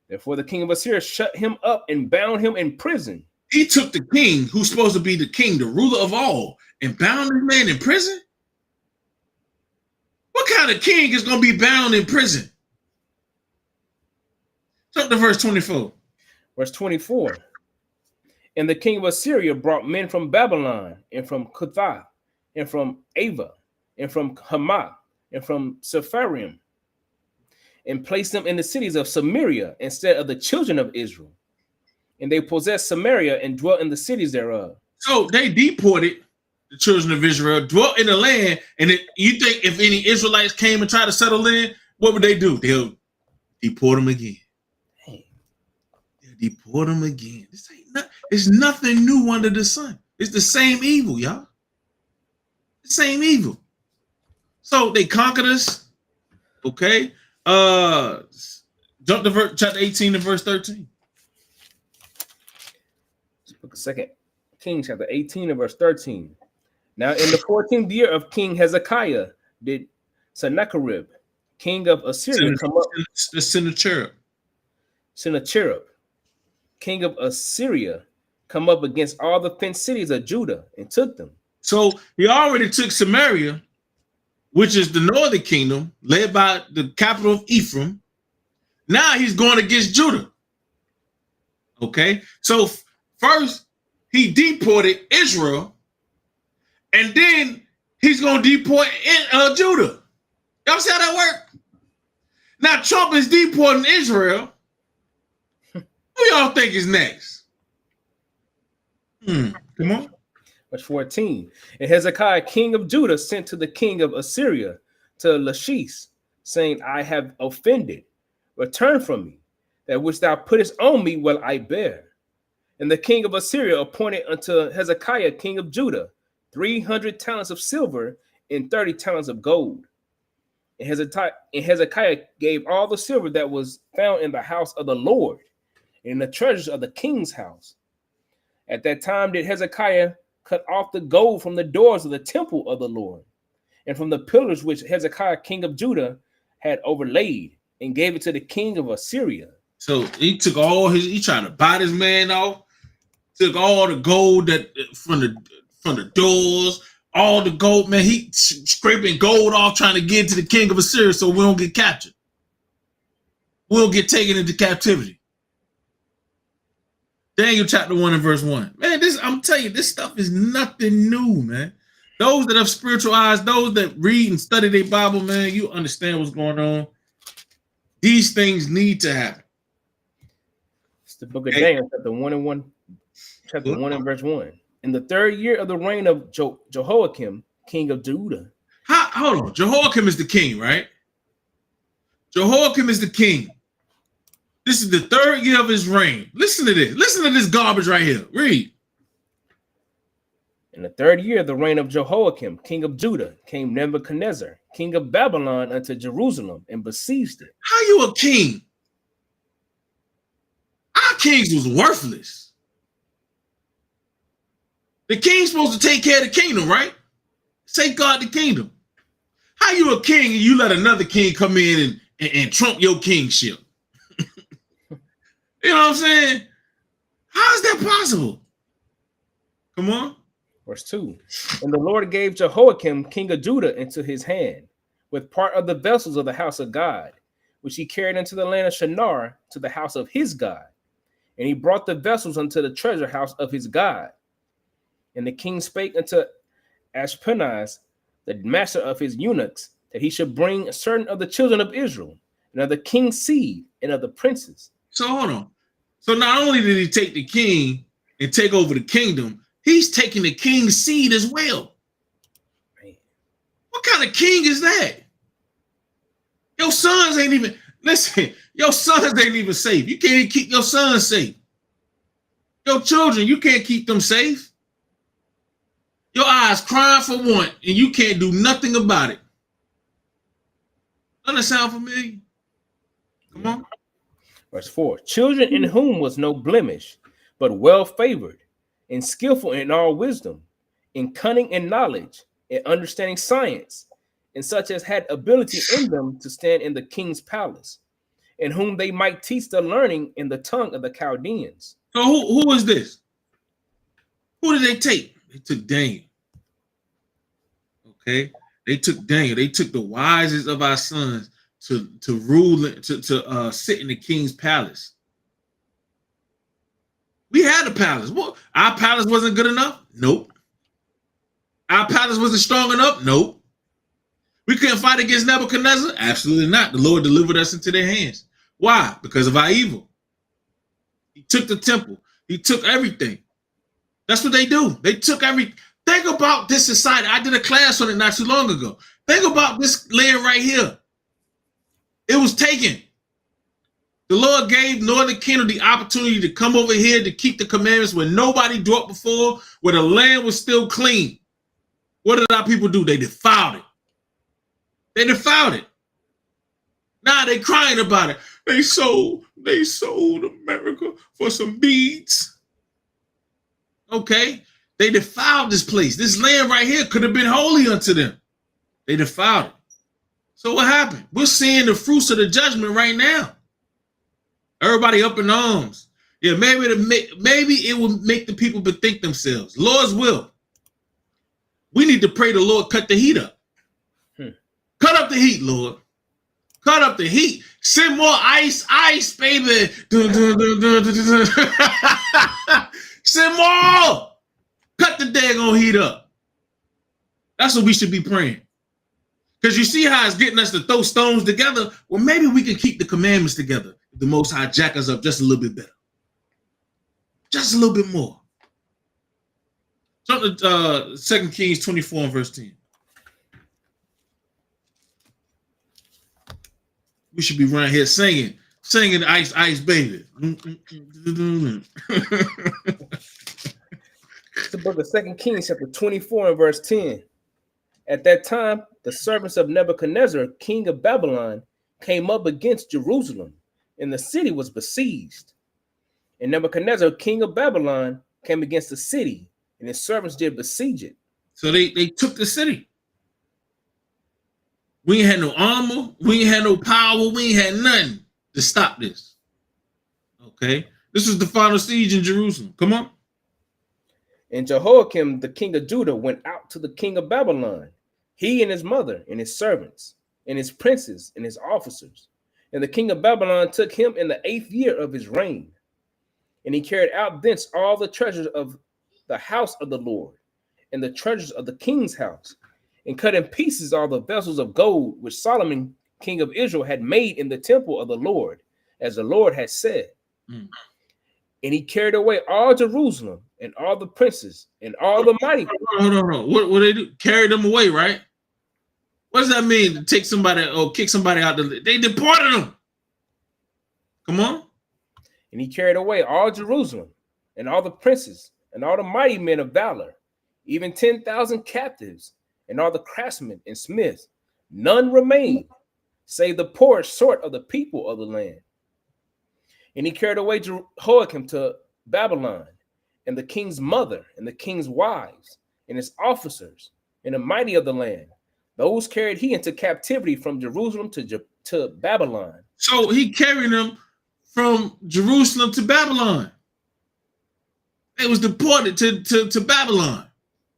Therefore the king of Assyria shut him up and bound him in prison. He took the king, who's supposed to be the king, the ruler of all, and bound this man in prison? What kind of king is going to be bound in prison? Jump to verse 24. Verse 24. And the king of Assyria brought men from Babylon, and from Cutha, and from Ava, and from Hamath, and from Sepharvaim, and placed them in the cities of Samaria instead of the children of Israel. And they possessed Samaria and dwelt in the cities thereof. So they deported the children of Israel, dwelt in the land, and you think if any Israelites came and tried to settle in, what would they do? They'll deport them again. They'll deport them again. It's nothing new under the sun. It's the same evil, y'all. The same evil. So they conquered us. Okay. Jump to chapter 18 and verse 13. Book of 2 Kings, chapter 18 and verse 13. Now in the 14th year of King Hezekiah did Sennacherib, king of Assyria, come up. Sennacherib, king of Assyria, come up against all the fenced cities of Judah and took them. So he already took Samaria, which is the northern kingdom, led by the capital of Ephraim. Now he's going against Judah. Okay, so first he deported Israel, and then he's going to deport Judah. Y'all see how that works? Now Trump is deporting Israel. Who y'all think is next? Come on. Verse 14. And Hezekiah, king of Judah, sent to the king of Assyria, to Lachish, saying, I have offended. Return from me. That which thou puttest on me will I bear. And the king of Assyria appointed unto Hezekiah, king of Judah, 300 talents of silver and 30 talents of gold. And Hezekiah gave all the silver that was found in the house of the Lord, and in the treasures of the king's house. At that time did Hezekiah cut off the gold from the doors of the temple of the Lord, and from the pillars which Hezekiah, king of Judah, had overlaid, and gave it to the king of Assyria. So he took he tried to buy this man off, took all the gold that from the doors, all the gold, man. He scraping gold off, trying to get to the king of Assyria so we don't get captured. We don't get taken into captivity. Daniel chapter 1 and verse 1. Man, I'm telling you, this stuff is nothing new, man. Those that have spiritual eyes, those that read and study their Bible, man, you understand what's going on. These things need to happen. It's the book of Daniel, chapter 1 and verse 1. In the 3rd year of the reign of Jehoiakim, king of Judah. Hold on. Jehoiakim is the king, right? Jehoiakim is the king. This is the 3rd year of his reign. Listen to this. Listen to this garbage right here. Read. In the 3rd year of the reign of Jehoiakim, king of Judah, came Nebuchadnezzar, king of Babylon, unto Jerusalem and besieged it. How you a king? Our kings was worthless. The king's supposed to take care of the kingdom, right? Safeguard the kingdom. How you a king and you let another king come in and trump your kingship? You know what I'm saying? How is that possible? Come on. Verse 2. And the Lord gave Jehoiakim, king of Judah, into his hand, with part of the vessels of the house of God, which he carried into the land of Shinar, to the house of his God. And he brought the vessels unto the treasure house of his God. And the king spake unto Ashpenaz, the master of his eunuchs, that he should bring certain of the children of Israel, and of the king's seed, and of the princes. So hold on. So not only did he take the king and take over the kingdom, he's taking the king's seed as well. Man. What kind of king is that? Your sons ain't even, listen, your sons ain't even safe. You can't even keep your sons safe. Your children, you can't keep them safe. Your eyes crying for want, and you can't do nothing about it. Doesn't that sound familiar? Come on. Verse 4. Children in whom was no blemish, but well favored, and skillful in all wisdom, in cunning and knowledge, in understanding science, and such as had ability in them to stand in the king's palace, and whom they might teach the learning in the tongue of the Chaldeans. So who is this? Who did they take? They took Daniel. Okay, they took Daniel. They took the wisest of our sons to rule, to sit in the king's palace. We had a palace. What? Our palace wasn't good enough? Nope. Our palace wasn't strong enough? Nope. We couldn't fight against Nebuchadnezzar? Absolutely not. The Lord delivered us into their hands. Why? Because of our evil. He took the temple. He took everything. That's what they do. They took everything. Think about this society. I did a class on it not too long ago. Think about this land right here. It was taken. The Lord gave Northern Kingdom the opportunity to come over here to keep the commandments where nobody dwelt before, where the land was still clean. What did our people do? They defiled it. They defiled it. Now they crying about it. They sold America for some beads. Okay. They defiled this place. This land right here could have been holy unto them. They defiled it. So what happened? We're seeing the fruits of the judgment right now. Everybody up in arms. Yeah, maybe it will make the people bethink themselves. Lord's will. We need to pray the Lord cut the heat up. Cut up the heat, Lord. Cut up the heat. Send more ice, baby. Send more. Cut the daggone heat up. That's what we should be praying. Because you see how it's getting us to throw stones together. Well, maybe we can keep the commandments together. The Most High jack us up just a little bit better. Just a little bit more. So 2 Kings 24 and verse 10. We should be running here singing Ice, Ice, baby. The book of 2 Kings chapter 24 and verse 10. At that time, the servants of Nebuchadnezzar, king of Babylon, came up against Jerusalem, and the city was besieged. And Nebuchadnezzar, king of Babylon, came against the city, and his servants did besiege it. So they took the city. We ain't had no armor. We ain't had no power. We ain't had nothing to stop this. Okay? This was the final siege in Jerusalem. Come on. And Jehoiakim, the king of Judah, went out to the king of Babylon, he and his mother and his servants and his princes and his officers. And the king of Babylon took him in the 8th year of his reign. And he carried out thence all the treasures of the house of the Lord and the treasures of the king's house, and cut in pieces all the vessels of gold which Solomon, king of Israel, had made in the temple of the Lord, as the Lord had said. And he carried away all Jerusalem and all the princes and all the mighty. Hold on. What they do? Carry them away, right? What does that mean to take somebody or kick somebody out? They deported them. Come on. And he carried away all Jerusalem and all the princes and all the mighty men of valor, even 10,000 captives and all the craftsmen and smiths. None remained, save the poorest sort of the people of the land. And he carried away Jehoiakim to Babylon, and the king's mother, and the king's wives, and his officers, and the mighty of the land. Those carried he into captivity from Jerusalem to Babylon. So he carried them from Jerusalem to Babylon. They was deported to Babylon.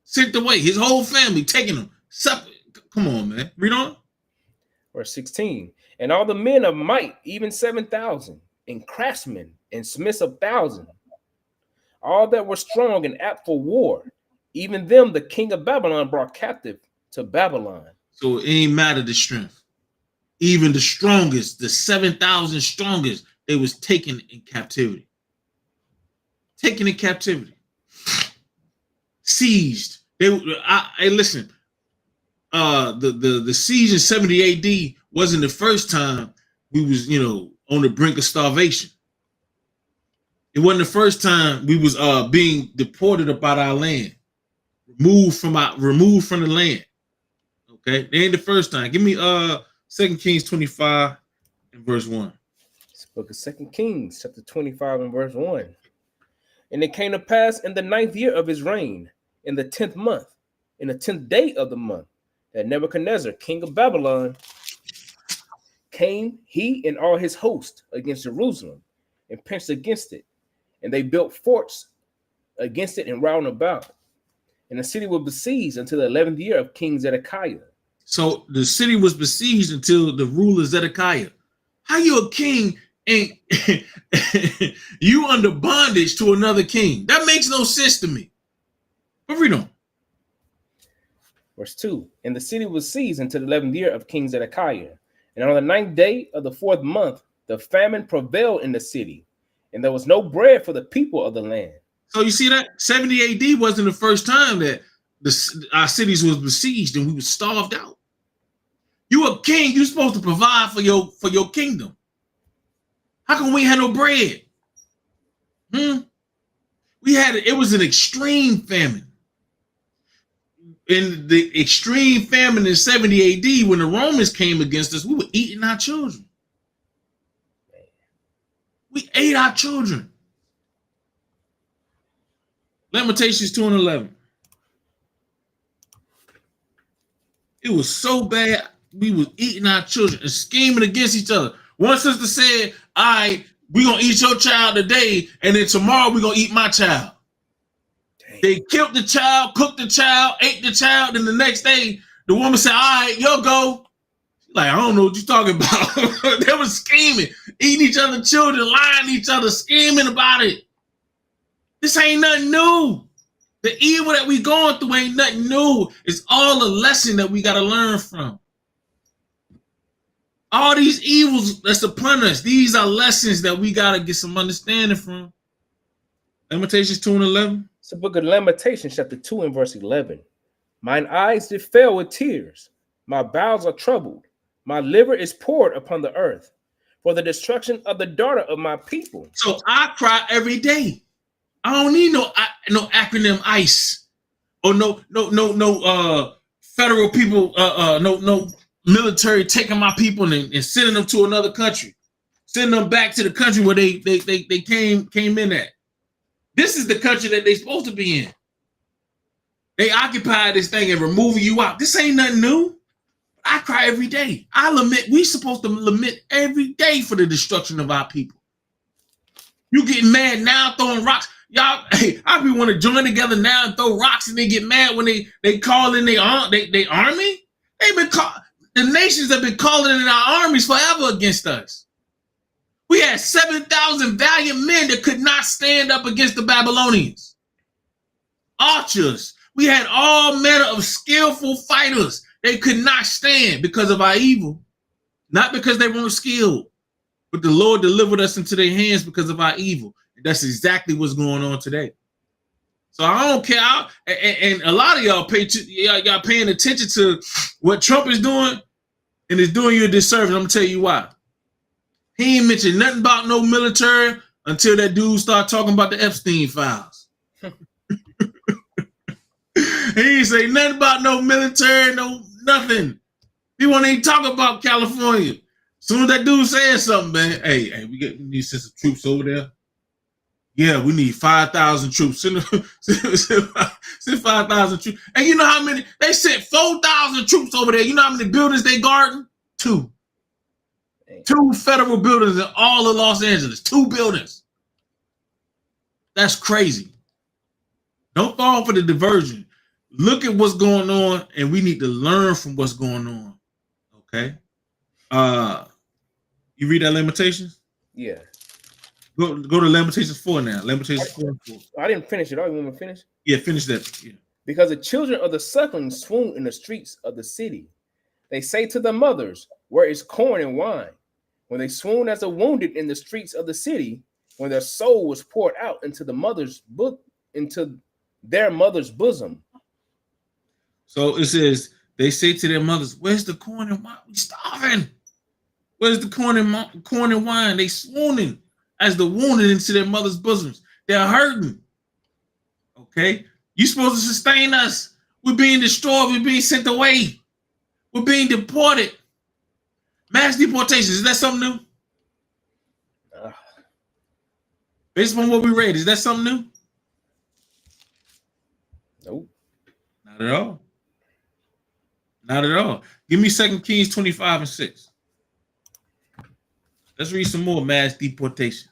Sent away. His whole family taking them. Come on, man. Read on. Verse 16. And all the men of might, even 7,000, and craftsmen and smiths 1,000, all that were strong and apt for war, even them the king of Babylon brought captive to Babylon. So it ain't matter the strength. Even the strongest, the 7,000 strongest, they was taken in captivity. Taken in captivity. Sieged. Listen. The siege in 70 AD wasn't the first time we was, on the brink of starvation. It wasn't the first time we was being deported about our land, removed from the land. Okay, it ain't the first time. Give me 2 Kings 25 and verse 1. Book of 2 Kings, chapter 25 and verse 1. And it came to pass in the 9th year of his reign, in the 10th month, in the 10th day of the month, that Nebuchadnezzar, king of Babylon, came, he and all his host, against Jerusalem, and pitched against it. And they built forts against it and round about. And the city was besieged until the 11th year of King Zedekiah. So the city was besieged until the ruler Zedekiah. How you a king and you under bondage to another king? That makes no sense to me. But read on. Verse 2. And the city was seized until the 11th year of King Zedekiah. And on the 9th day of the 4th month, the famine prevailed in the city, and there was no bread for the people of the land. So you see that 70 AD wasn't the first time that our cities was besieged and we were starved out. You a king, you're supposed to provide for your kingdom. How come we ain't had no bread? It was an extreme famine. In the extreme famine in 70 AD, when the Romans came against us, we were eating our children. We ate our children. Lamentations 2 and 11. It was so bad, we was eating our children and scheming against each other. One sister said, all right, we're going to eat your child today, and then tomorrow we're going to eat my child. Dang. They killed the child, cooked the child, ate the child, and the next day, the woman said, all right, you'll go. Like, I don't know what you're talking about. They were scheming, eating each other's children, lying to each other, scheming about it. This ain't nothing new. The evil that we going through ain't nothing new. It's all a lesson that we got to learn from. All these evils that's upon us, these are lessons that we got to get some understanding from. Lamentations 2 and 11. It's the book of Lamentations, chapter 2 and verse 11. Mine eyes did fail with tears. My bowels are troubled. My liver is poured upon the earth for the destruction of the daughter of my people. So I cry every day. I don't need no acronym I.C.E. or no federal people, no military taking my people and sending them to another country, sending them back to the country where they came in at. This is the country that they supposed to be in. They occupy this thing and removing you out. This ain't nothing new. I cry every day. I lament. We supposed to lament every day for the destruction of our people. You getting mad now, throwing rocks. Y'all, hey, I be want to join together now and throw rocks, and they get mad when they call in they army. They've been the nations have been calling in our armies forever against us. We had 7,000 valiant men that could not stand up against the Babylonians. Archers. We had all manner of skillful fighters. They could not stand because of our evil, not because they weren't skilled, but the Lord delivered us into their hands because of our evil. And that's exactly what's going on today. So I don't care. And a lot of y'all y'all paying attention to what Trump is doing, and it's doing you a disservice. I'm gonna tell you why. He ain't mentioned nothing about no military until that dude started talking about the Epstein files. He ain't say nothing about no military, no nothing. He won't even talk about California. Soon as that dude says something, man, hey, we need to send some troops over there. Yeah, we need 5,000 troops. Send 5,000 troops. And you know how many? They sent 4,000 troops over there. You know how many buildings they guarding? 2. 2 federal buildings in all of Los Angeles. 2 buildings. That's crazy. Don't fall for the diversion. Look at what's going on, and we need to learn from what's going on. Okay? You read that Lamentations? Yeah. Go to Lamentations 4 now. Lamentations 4. I didn't finish it. Oh, you want me to finish? Yeah, finish that. Yeah. Because the children of the sucklings swoon in the streets of the city. They say to the mothers, where is corn and wine? When they swoon as a wounded in the streets of the city, when their soul was poured out into their mother's bosom. So it says, they say to their mothers, where's the corn and wine? We starving. Where's the corn and wine? They swooning as the wounded into their mother's bosoms. They're hurting. Okay? You're supposed to sustain us. We're being destroyed. We're being sent away. We're being deported. Mass deportations. Is that something new? Based on what we read, is that something new? Not at all. Not at all. Give me 2 Kings 25 and 6. Let's read some more mass deportations.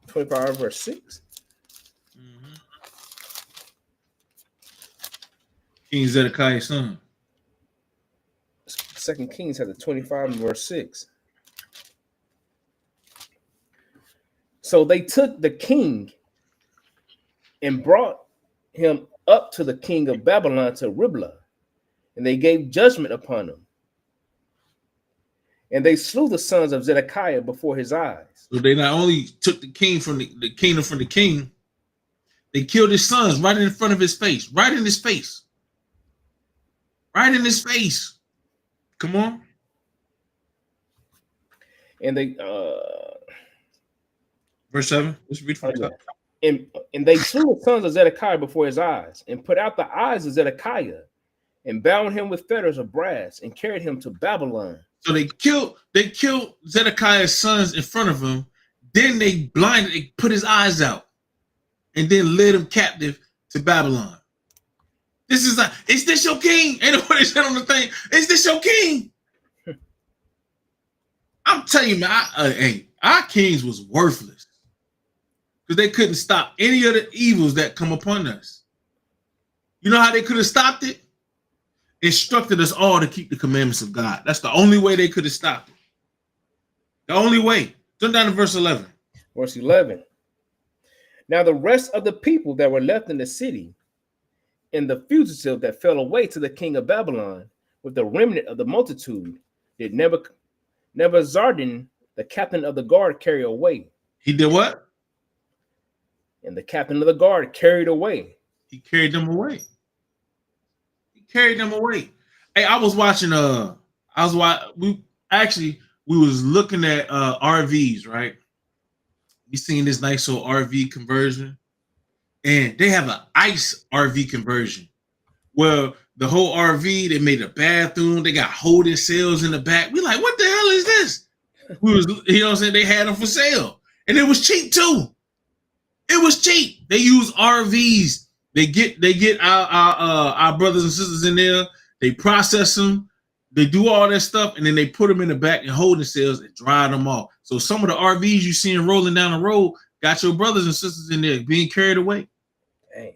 25 verse 6. Mm-hmm. King Zedekiah's son. 2 Kings has a 25 and verse 6. So they took the king and brought him up to the king of Babylon to Riblah, and they gave judgment upon him. And they slew the sons of Zedekiah before his eyes. So they not only took the king from the kingdom from the king, they killed his sons right in front of his face, right in his face. Right in his face. Come on. And they verse 7. Let's read from the top. And they slew the sons of Zedekiah before his eyes, and put out the eyes of Zedekiah, and bound him with fetters of brass, and carried him to Babylon. So they killed Zedekiah's sons in front of him. Then they put his eyes out, and then led him captive to Babylon. This is like, is this your king? Ain't nobody said on the thing, is this your king? I'm telling you, man, our kings was worthless. Because they couldn't stop any of the evils that come upon us. You know how they could have stopped it? Instructed us all to keep the commandments of God. That's the only way they could have stopped it. The only way. Turn down to verse 11. Verse 11. Now the rest of the people that were left in the city, and the fugitive that fell away to the king of Babylon, with the remnant of the multitude, did Nebuzaradan, the captain of the guard, carry away. He did what? And the captain of the guard carried away. He carried them away. He carried them away. Hey, I was watching. We was looking at RVs, right? We seen this nice old RV conversion, and they have an ICE RV conversion. Well, the whole RV, they made a bathroom. They got holding cells in the back. We like, what the hell is this? We was, you know what I'm saying? They had them for sale, and it was cheap too. It was cheap. They use RVs. They get our brothers and sisters in there. They process them. They do all that stuff, and then they put them in the back in holding cells and dry them off. So some of the RVs you seeing rolling down the road got your brothers and sisters in there being carried away. Dang.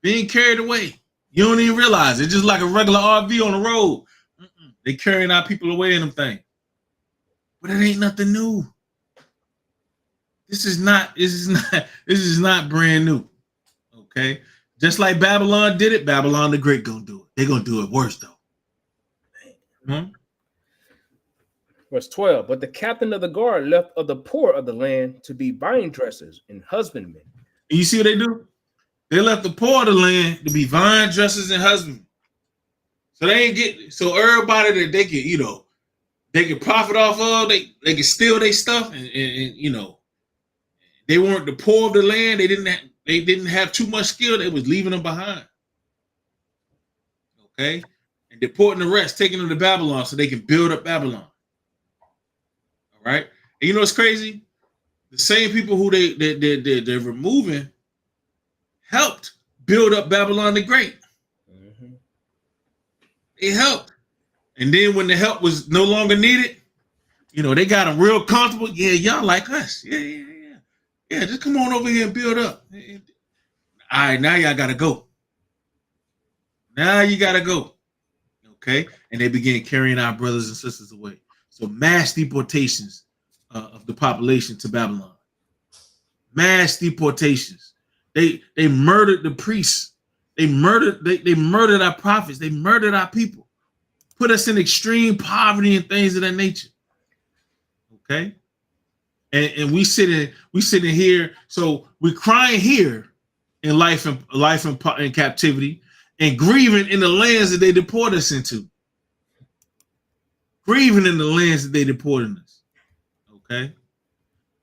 Being carried away. You don't even realize it's just like a regular RV on the road. They carrying our people away in them things. But it ain't nothing new. This is not brand new. Okay. Just like Babylon did it, Babylon the Great gonna do it. They're gonna do it worse though. Verse 12. But the captain of the guard left of the poor of the land to be vine dressers and husbandmen. And you see what they do? They left the poor of the land to be vine dressers and husbandmen. So they ain't get everybody that they can, they can profit off of, they can steal their stuff and they weren't the poor of the land. They didn't have too much skill. They was leaving them behind. Okay? And deporting the rest, taking them to Babylon so they can build up Babylon. All right? And you know what's crazy? The same people who they're removing helped build up Babylon the Great. Mm-hmm. It helped. And then when the help was no longer needed, they got them real comfortable. Yeah, y'all like us. Yeah, just come on over here and build up. All right, now y'all got to go. Now you got to go. Okay? And they began carrying our brothers and sisters away. So mass deportations of the population to Babylon. Mass deportations. They murdered the priests. They murdered our prophets. They murdered our people. Put us in extreme poverty and things of that nature. Okay? And we sitting here, so we're crying here in life and captivity, and grieving in the lands that they deport us into. Grieving in the lands that they deported us. Okay.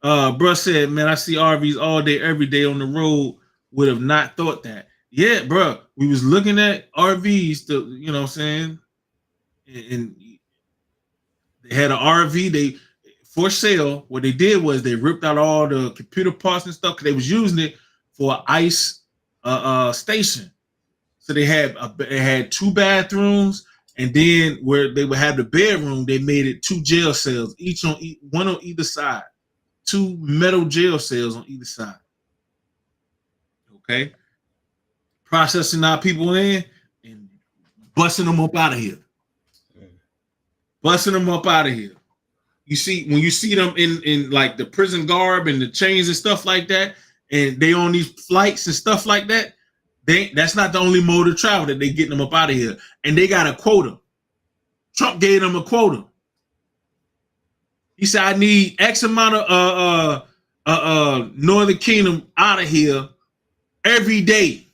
Bruh said, man, I see RVs all day, every day on the road. Would have not thought that. Yeah, bruh. We was looking at RVs to, you know what I'm saying? And they had an RV. for sale. What they did was they ripped out all the computer parts and stuff because they was using it for an ICE station. So they had 2 bathrooms, and then where they would have the bedroom, they made it 2 jail cells, one on either side, 2 metal jail cells on either side. Okay, processing our people in and busting them up out of here. Busting them up out of here. You see, when you see them in like the prison garb and the chains and stuff like that, and they on these flights and stuff like that, that's not the only mode of travel that they getting them up out of here. And they got a quota. Trump gave them a quota. He said, I need X amount of Northern Kingdom out of here every day.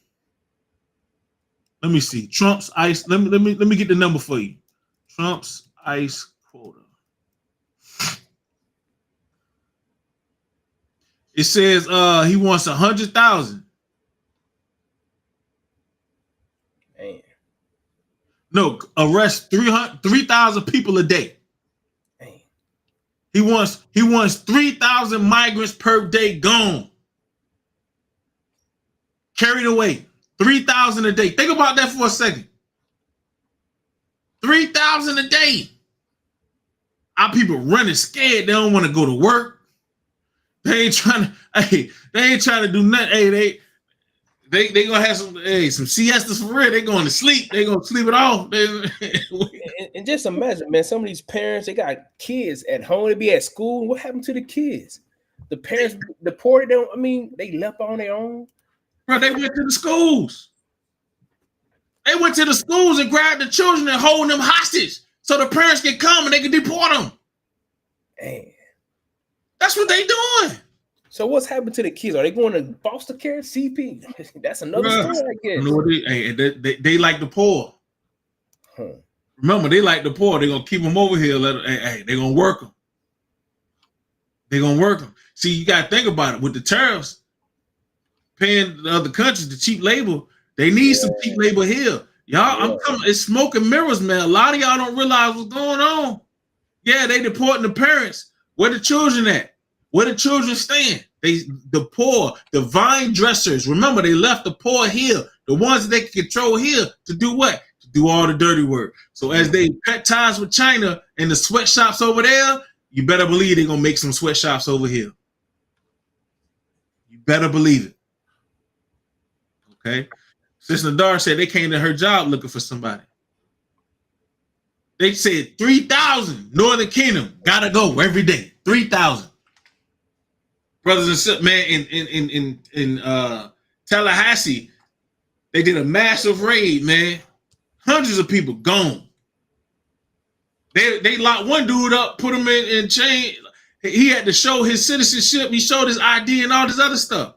Let me see. Trump's ICE. Let me get the number for you. Trump's ICE quota. It says he wants 100,000. No, arrest 3,000 people a day. Dang. He wants 3,000 migrants per day gone. Carried away. 3,000 a day. Think about that for a second. 3,000 a day. Our people running scared. They don't want to go to work. They ain't trying to do nothing. Hey, they gonna have some siestas for real. They going to sleep. They gonna sleep it off. And just imagine, man, some of these parents, they got kids at home. They be at school. What happened to the kids? The parents deported them. I mean, they left on their own. Bro, they went to the schools. They went to the schools and grabbed the children and holding them hostage so the parents can come and they can deport them. Man. That's what they doing. So what's happened to the kids? Are they going to foster care, CP? That's another story, I guess. They like the poor. Huh. Remember, they like the poor. They're going to keep them over here. They're going to work them. They're going to work them. See, you got to think about it. With the tariffs, paying the other countries the cheap labor, they need some cheap labor here. Y'all, I'm coming. It's smoke and mirrors, man. A lot of y'all don't realize what's going on. Yeah, they deporting the parents. Where the children at? Where the children staying? The poor, the vine dressers. Remember, they left the poor here, the ones that they can control here to do what? To do all the dirty work. So as they cut ties with China and the sweatshops over there, you better believe they're gonna make some sweatshops over here. You better believe it. Okay. Sister Nadar said they came to her job looking for somebody. They said 3,000 Northern Kingdom gotta go every day. 3,000. Brothers and sisters, man, in Tallahassee, they did a massive raid, man. Hundreds of people gone. They locked one dude up, put him in chain. He had to show his citizenship. He showed his ID and all this other stuff.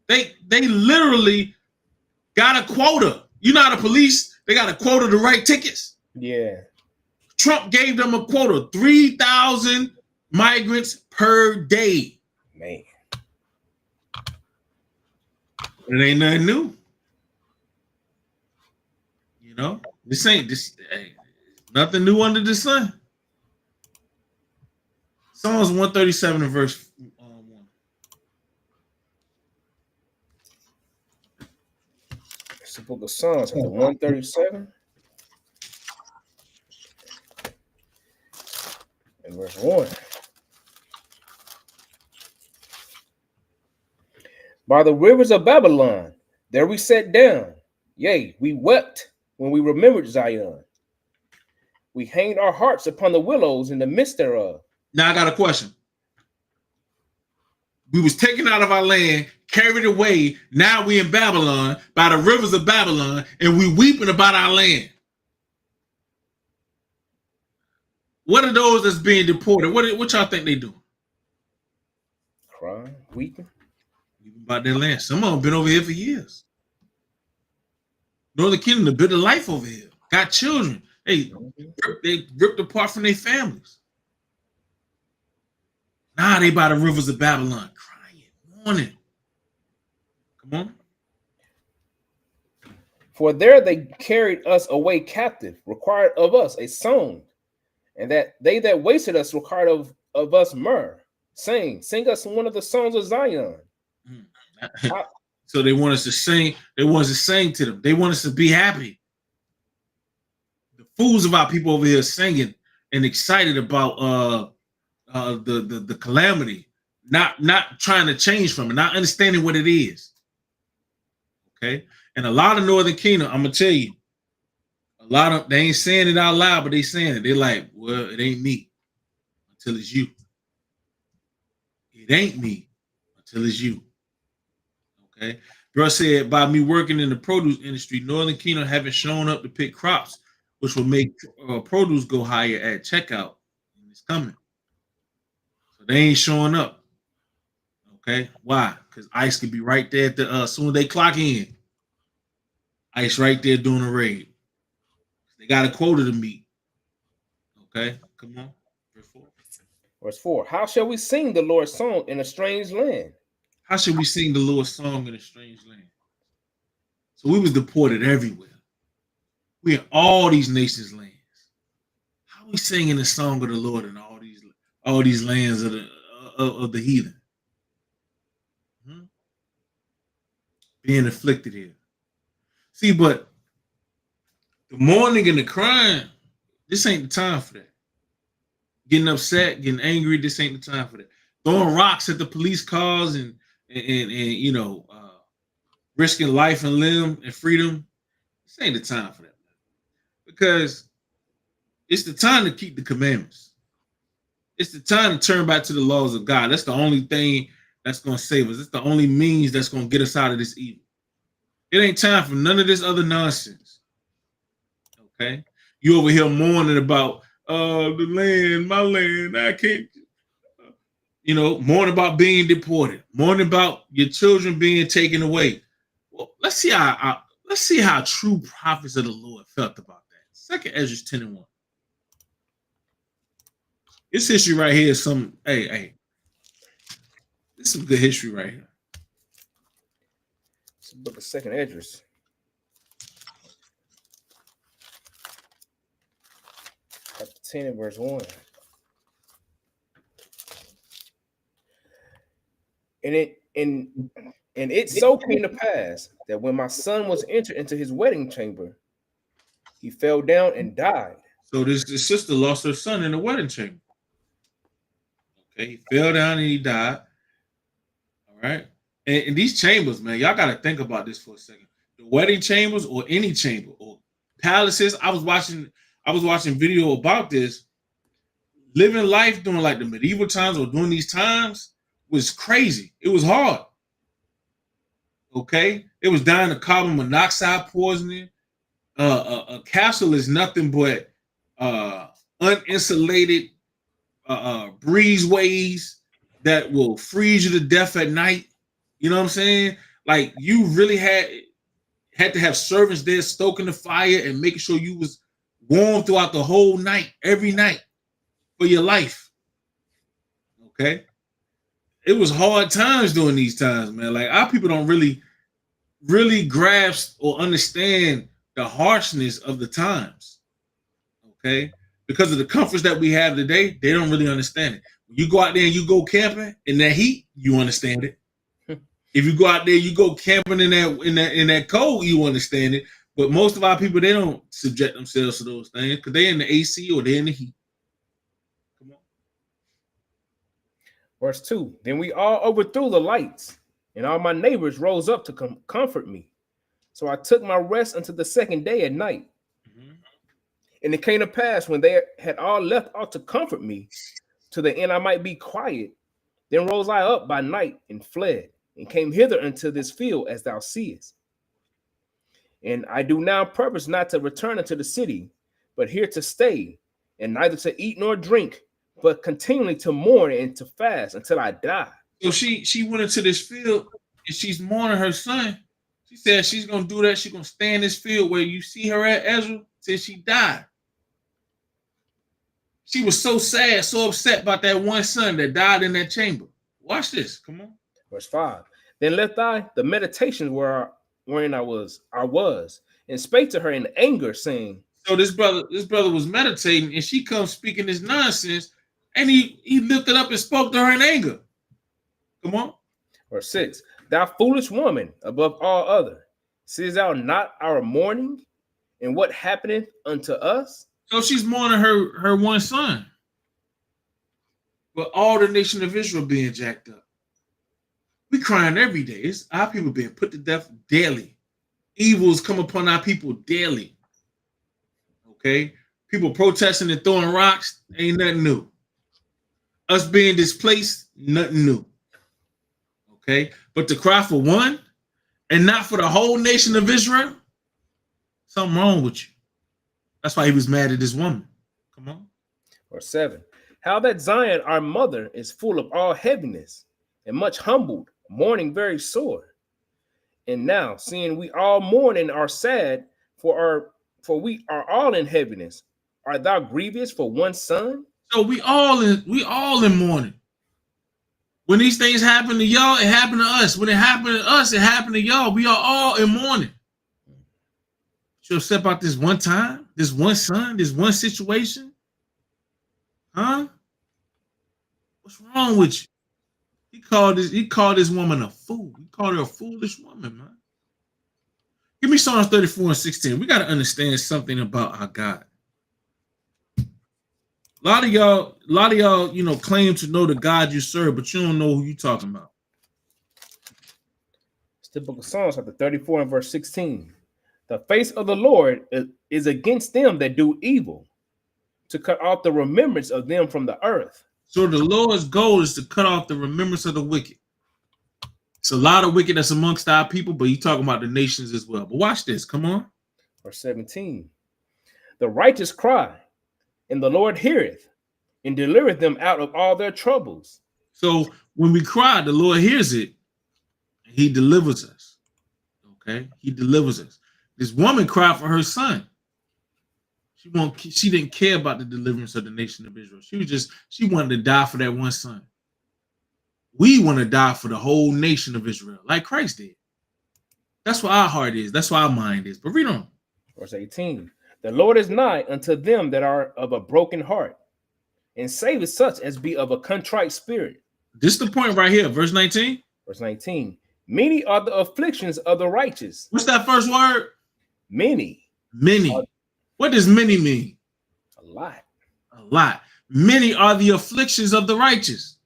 They literally got a quota. You know how the police, they got a quota to write tickets. Yeah. Trump gave them a quota, 3,000 migrants per day. Man. It ain't nothing new. You know, this ain't nothing new under the sun. Psalms 137 and verse 1. It's the book of Psalms, 137 and verse 1. By the rivers of Babylon, there we sat down. Yea, we wept when we remembered Zion. We hanged our hearts upon the willows in the midst thereof. Now I got a question. We was taken out of our land, carried away. Now we in Babylon, by the rivers of Babylon, and we weeping about our land. What are those that's being deported? What y'all think they do? Crying, weeping. About their land. Some of them been over here for years. Northern Kingdom, a bit of life over here. Got children. They ripped apart from their families. Now they by the rivers of Babylon, crying, mourning. Come on. For there they carried us away captive, required of us a song, and that they that wasted us required of of us myrrh, saying, sing us one of the songs of Zion. So they want us to sing. They want us to sing to them. They want us to be happy. The fools of our people over here singing and excited about the calamity, not trying to change from it, not understanding what it is. Okay, and a lot of Northern Kingdom, I'm gonna tell you, a lot of they ain't saying it out loud, but they saying it. They're like, well, it ain't me until it's you. It ain't me until it's you. Okay. Bro said, by me working in the produce industry, Northern Kingdom haven't shown up to pick crops, which will make produce go higher at checkout. And it's coming. So they ain't showing up. Okay. Why? Because ICE could be right there at the as soon as they clock in. ICE right there doing a raid. They got a quota to meet. Okay. Come on. Verse 4. Verse 4. How shall we sing the Lord's song in a strange land? How should we sing the Lord's song in a strange land? So we was deported everywhere. We in all these nations' lands. How we singing the song of the Lord in all these lands of the heathen? Being afflicted here. See, but the mourning and the crying, this ain't the time for that. Getting upset, getting angry, this ain't the time for that. Throwing rocks at the police cars and you know, risking life and limb and freedom, this ain't the time for that. Because it's the time to keep the commandments. It's the time to turn back to the laws of God. That's the only thing that's going to save us. It's the only means that's going to get us out of this evil. It ain't time for none of this other nonsense. Okay? You over here mourning about the land, my land, I can't, you know, mourning about being deported, mourning about your children being taken away. Well, let's see how true prophets of the Lord felt about that. Second Ezra 10:1. This history right here is some, hey, this is some good history right here. It's the book of Second Esdras. Chapter 10 and verse 1. And it so came to pass that when my son was entered into his wedding chamber, he fell down and died. So this sister lost her son in the wedding chamber. Okay, he fell down and he died. All right. And these chambers, man, y'all got to think about this for a second. The wedding chambers or any chamber or palaces. I was watching video about this. Living life during like the medieval times or during these times was crazy. It was hard. Okay, it was dying of carbon monoxide poisoning. A castle is nothing but uninsulated breezeways that will freeze you to death at night. You know what I'm saying? Like you really had to have servants there stoking the fire and making sure you was warm throughout the whole night, every night for your life. Okay. It was hard times during these times, man. Like our people don't really grasp or understand the harshness of the times. Okay. Because of the comforts that we have today, they don't really understand it. When you go out there and you go camping in that heat, you understand it. If you go out there, you go camping in that cold, you understand it. But most of our people, they don't subject themselves to those things because they're in the AC or they're in the heat. Come on. Verse 2. Then we all overthrew the lights, and all my neighbors rose up to comfort me. So I took my rest until the second day at night. Mm-hmm. And it came to pass when they had all left out to comfort me, to the end I might be quiet. Then rose I up by night and fled, and came hither unto this field, as thou seest. And I do now purpose not to return unto the city, but here to stay, and neither to eat nor drink, but continually to mourn and to fast until I die. So she went into this field and she's mourning her son. She said she's gonna do that. She's gonna stay in this field where you see her at, Ezra, till she died. She was so sad, so upset about that one son that died in that chamber. Watch this. Come on. Verse 5. Then left I the meditations wherein I was, and spake to her in anger, saying. So this brother was meditating, and she comes speaking this nonsense. And he lifted up and spoke to her in anger. Come on. Or 6, thou foolish woman, above all other, seest thou not our mourning and what happeneth unto us? So she's mourning her one son. But all the nation of Israel being jacked up. We crying every day. It's our people being put to death daily. Evils come upon our people daily. Okay? People protesting and throwing rocks, ain't nothing new. Us being displaced, nothing new. Okay? But to cry for one and not for the whole nation of Israel, something wrong with you. That's why he was mad at this woman. Come on. Or 7, how that Zion, our mother, is full of all heaviness and much humbled, mourning very sore. And now, seeing we all mourn and are sad, for we are all in heaviness, art thou grievous for one son? So we all in mourning. When these things happen to y'all, it happened to us. When it happened to us, it happened to y'all. We are all in mourning. You upset about this one time, this one son, this one situation? Huh? What's wrong with you? He called this woman a fool. He called her a foolish woman, man. Give me Psalms 34:16. We got to understand something about our God. A lot of y'all, claim to know the God you serve, but you don't know who you talking about. It's the book of Psalms, chapter 34 and verse 16. The face of the Lord is against them that do evil, to cut off the remembrance of them from the earth. So the Lord's goal is to cut off the remembrance of the wicked. It's a lot of wickedness amongst our people, but you're talking about the nations as well. But watch this. Come on. Verse 17. The righteous cry, and the Lord heareth, and delivereth them out of all their troubles. So when we cry, the Lord hears it, and he delivers us. Okay? He delivers us. This woman cried for her son. She didn't care about the deliverance of the nation of Israel. She wanted to die for that one son. We want to die for the whole nation of Israel, like Christ did. That's what our heart is. That's what our mind is. But read on. Verse 18. The Lord is nigh unto them that are of a broken heart, and saveth such as be of a contrite spirit. This is the point right here. Verse 19. Verse 19. Many are the afflictions of the righteous. What's that first word? Many. Many. What does many mean? A lot. A lot. Many are the afflictions of the righteous.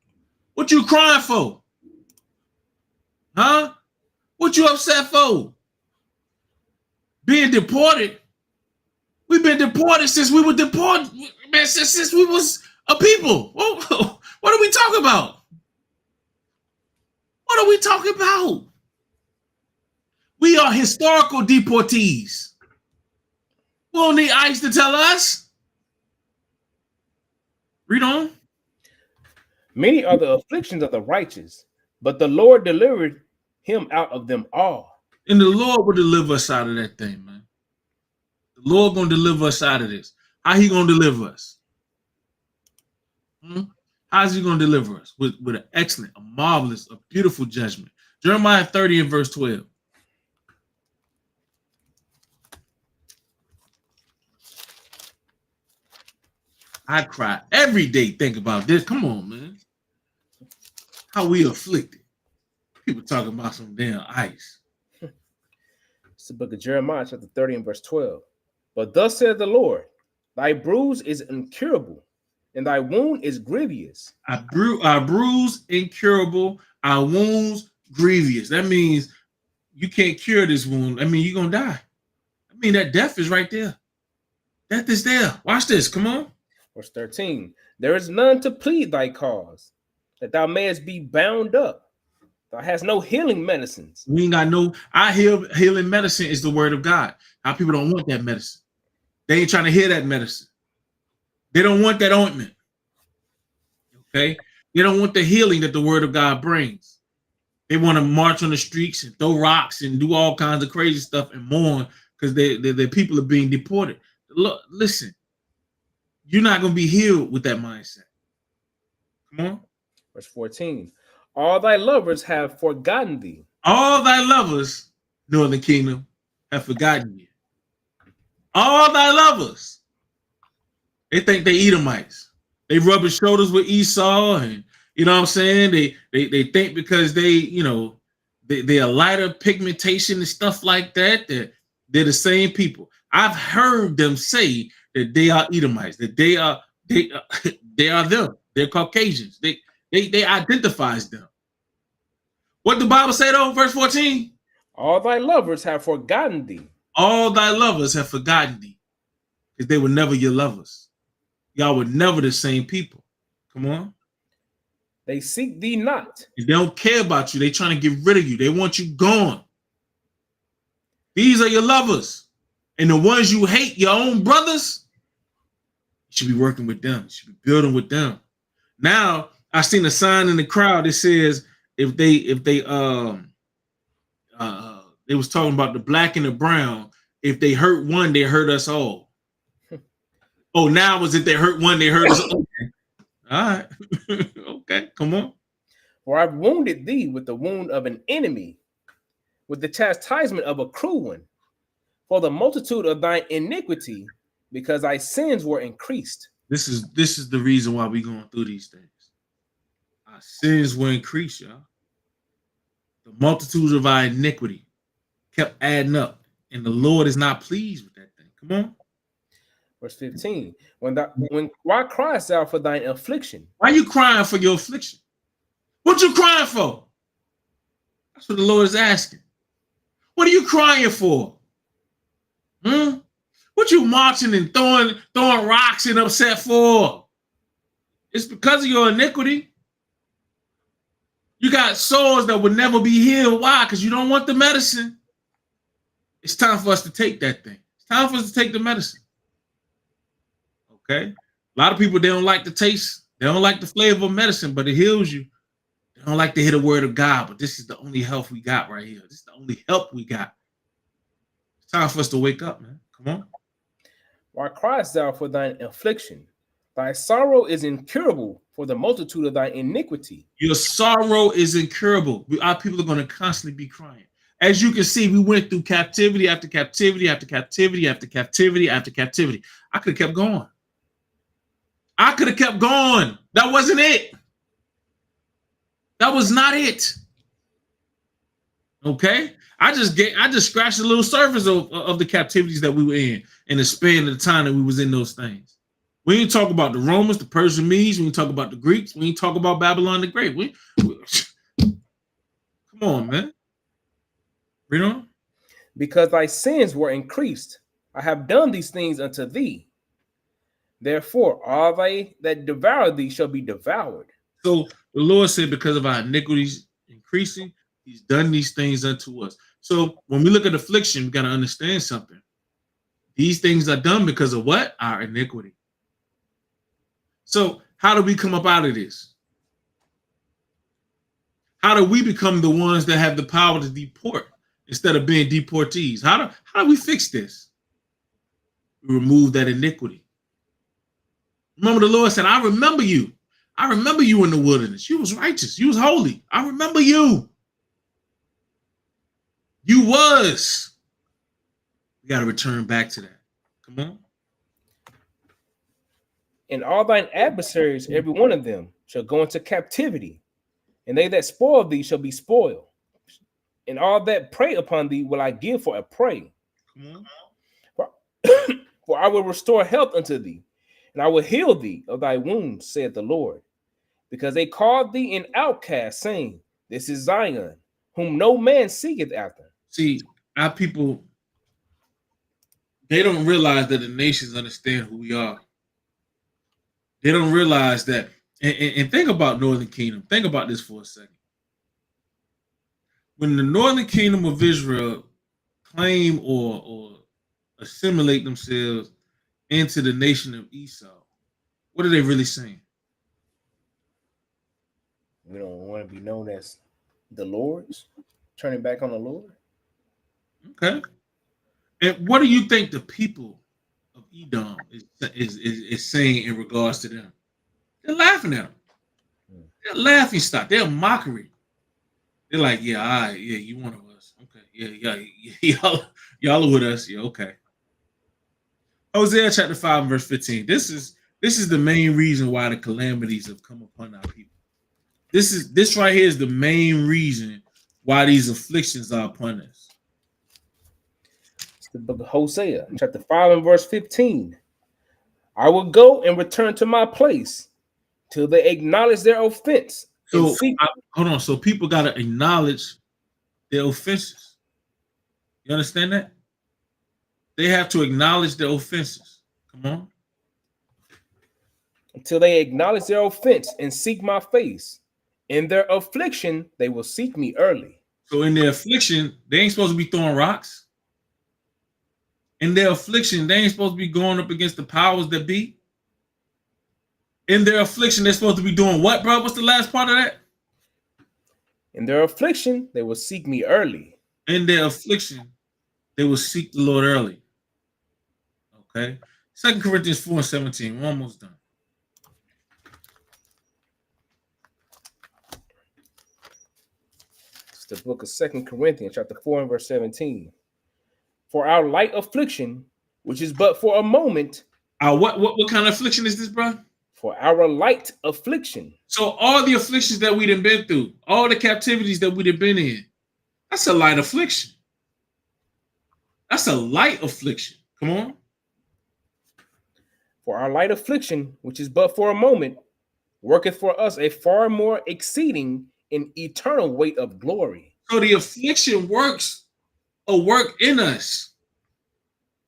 What you crying for? Huh? What you upset for? Being deported? We've been deported since we were deported, man, since we was a people. What are we talking about? What are we talking about? We are historical deportees. We don't need ICE to tell us. Read on. Many are the afflictions of the righteous, but the Lord delivered him out of them all. And the Lord will deliver us out of that thing, man. The Lord gonna deliver us out of this. How he gonna deliver us? How's he gonna deliver us? With an excellent, a marvelous, a beautiful judgment. Jeremiah 30 and verse 12. I cry every day. Think about this. Come on, man. How we afflicted. People talking about some damn ICE. It's the book of Jeremiah, chapter 30 and verse 12. But thus said the Lord, thy bruise is incurable, and thy wound is grievous. Our bruise incurable, our wounds grievous. That means you can't cure this wound. I mean, you're gonna die. I mean, that death is right there. Death is there. Watch this. Come on. Verse 13. There is none to plead thy cause, that thou mayest be bound up. Thou hast no healing medicines. We ain't got no. Our healing medicine is the word of God. Our people don't want that medicine. They ain't trying to hear that medicine. They don't want that ointment. Okay? They don't want the healing that the word of God brings. They want to march on the streets and throw rocks and do all kinds of crazy stuff and mourn because their people are being deported. Look, listen, you're not going to be healed with that mindset. Come on. Verse 14. All thy lovers have forgotten thee. All thy lovers, Northern Kingdom, have forgotten you. All thy lovers. They think they Edomites. They rubbing shoulders with Esau, and you know what I'm saying? They think because they're lighter pigmentation and stuff like that, that they're the same people. I've heard them say that they are Edomites, that they they are them. They're Caucasians. They identifies them. What the Bible say though, verse 14? All thy lovers have forgotten thee. All thy lovers have forgotten thee, because they were never your lovers. Y'all were never the same people. Come on. They seek thee not. They don't care about you. They trying to get rid of you. They want you gone. These are your lovers. And the ones you hate, your own brothers, you should be working with them. You should be building with them. Now, I seen a sign in the crowd that says if they was talking about the black and the brown, if they hurt one, they hurt us all. Oh, now was if they hurt one, they hurt us all. Okay. All right. Okay, come on. For I've wounded thee with the wound of an enemy, with the chastisement of a cruel one, for the multitude of thine iniquity, because thy sins were increased. This is the reason why we're going through these things. Our sins were increased, y'all. The multitude of our iniquity kept adding up, and the Lord is not pleased with that thing. Come on. Verse 15. Why criest thou for thine affliction? Why are you crying for your affliction? What you crying for? That's what the Lord is asking. What are you crying for? What you marching and throwing rocks and upset for? It's because of your iniquity. You got sores that will never be healed. Why? Because you don't want the medicine. It's time for us to take that thing. It's time for us to take the medicine. Okay? A lot of people, they don't like the taste. They don't like the flavor of medicine, but it heals you. They don't like to hear the word of God, but this is the only health we got right here. This is the only help we got. It's time for us to wake up, man. Come on. Why criest thou for thine affliction? Thy sorrow is incurable for the multitude of thy iniquity. Your sorrow is incurable. Our people are going to constantly be crying. As you can see, we went through captivity after captivity after captivity after captivity after captivity. I could have kept going. I could have kept going. That wasn't it. That was not it. Okay? I just scratched the little surface of the captivities that we were in the span of the time that we was in those things. We ain't talk about the Romans, the Persian Medes. We ain't talk about the Greeks. We ain't talk about Babylon the Great. Come on, man. Read on. Because thy sins were increased, I have done these things unto thee. Therefore, all they that devour thee shall be devoured. So the Lord said, because of our iniquities increasing, he's done these things unto us. So when we look at affliction, we got to understand something. These things are done because of what? Our iniquity. So how do we come up out of this? How do we become the ones that have the power to deport instead of being deportees? How do we fix this? We remove that iniquity. Remember, the Lord said, I remember you. I remember you in the wilderness. You was righteous. You was holy. I remember you. You was. We got to return back to that. Come on. And all thine adversaries, every one of them, shall go into captivity, and they that spoil thee shall be spoiled. And all that prey upon thee will I give for a prey. Come on. For I will restore health unto thee, and I will heal thee of thy wounds, saith the Lord. Because they called thee an outcast, saying, This is Zion, whom no man seeketh after. See, our people, they don't realize that the nations understand who we are. They don't realize that. And think about Northern Kingdom. Think about this for a second. When the Northern Kingdom of Israel claim or assimilate themselves into the nation of Esau, what are they really saying? We don't want to be known as the Lord's, turning back on the Lord. Okay. And what do you think the people of Edom is saying in regards to them? They're laughing at them. They're laughing stock. They're mockery. They're like, yeah, all right, yeah, you one of us. Okay, yeah, y'all are with us. Yeah, okay. Hosea chapter 5 and verse 15. This This is the main reason why the calamities have come upon our people. This right here is the main reason why these afflictions are upon us. It's the book of Hosea, chapter 5 and verse 15. I will go and return to my place till they acknowledge their offense. So hold on. So people got to acknowledge their offenses. You understand that? They have to acknowledge their offenses. Come on. Until they acknowledge their offense and seek my face. In their affliction, they will seek me early. So in their affliction, they ain't supposed to be throwing rocks. In their affliction, they ain't supposed to be going up against the powers that be. In their affliction, they're supposed to be doing what, bro? What's the last part of that? In their affliction, they will seek me early. In their affliction, they will seek the Lord early. Okay. 2 Corinthians 4 and 17. We're almost done. It's the book of 2 Corinthians, chapter 4 and verse 17. For our light affliction, which is but for a moment. What kind of affliction is this, bro? For our light affliction. So all the afflictions that we done been through, all the captivities that we done been in, that's a light affliction. That's a light affliction. Come on. For our light affliction, which is but for a moment, worketh for us a far more exceeding and eternal weight of glory. So the affliction works a work in us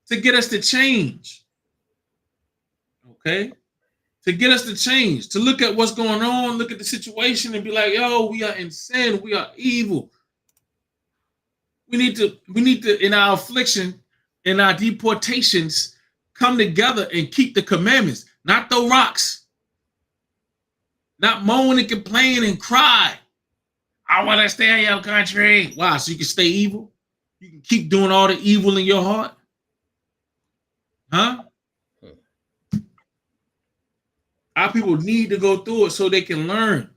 to get us to change. Okay? To get us to change, to look at what's going on, look at the situation and be like, yo, we are in sin, we are evil. We need to, in our affliction, in our deportations, come together and keep the commandments, not throw rocks, not moan and complain and cry. I want to stay in your country. Why? So you can stay evil? You can keep doing all the evil in your heart? Huh? Our people need to go through it so they can learn.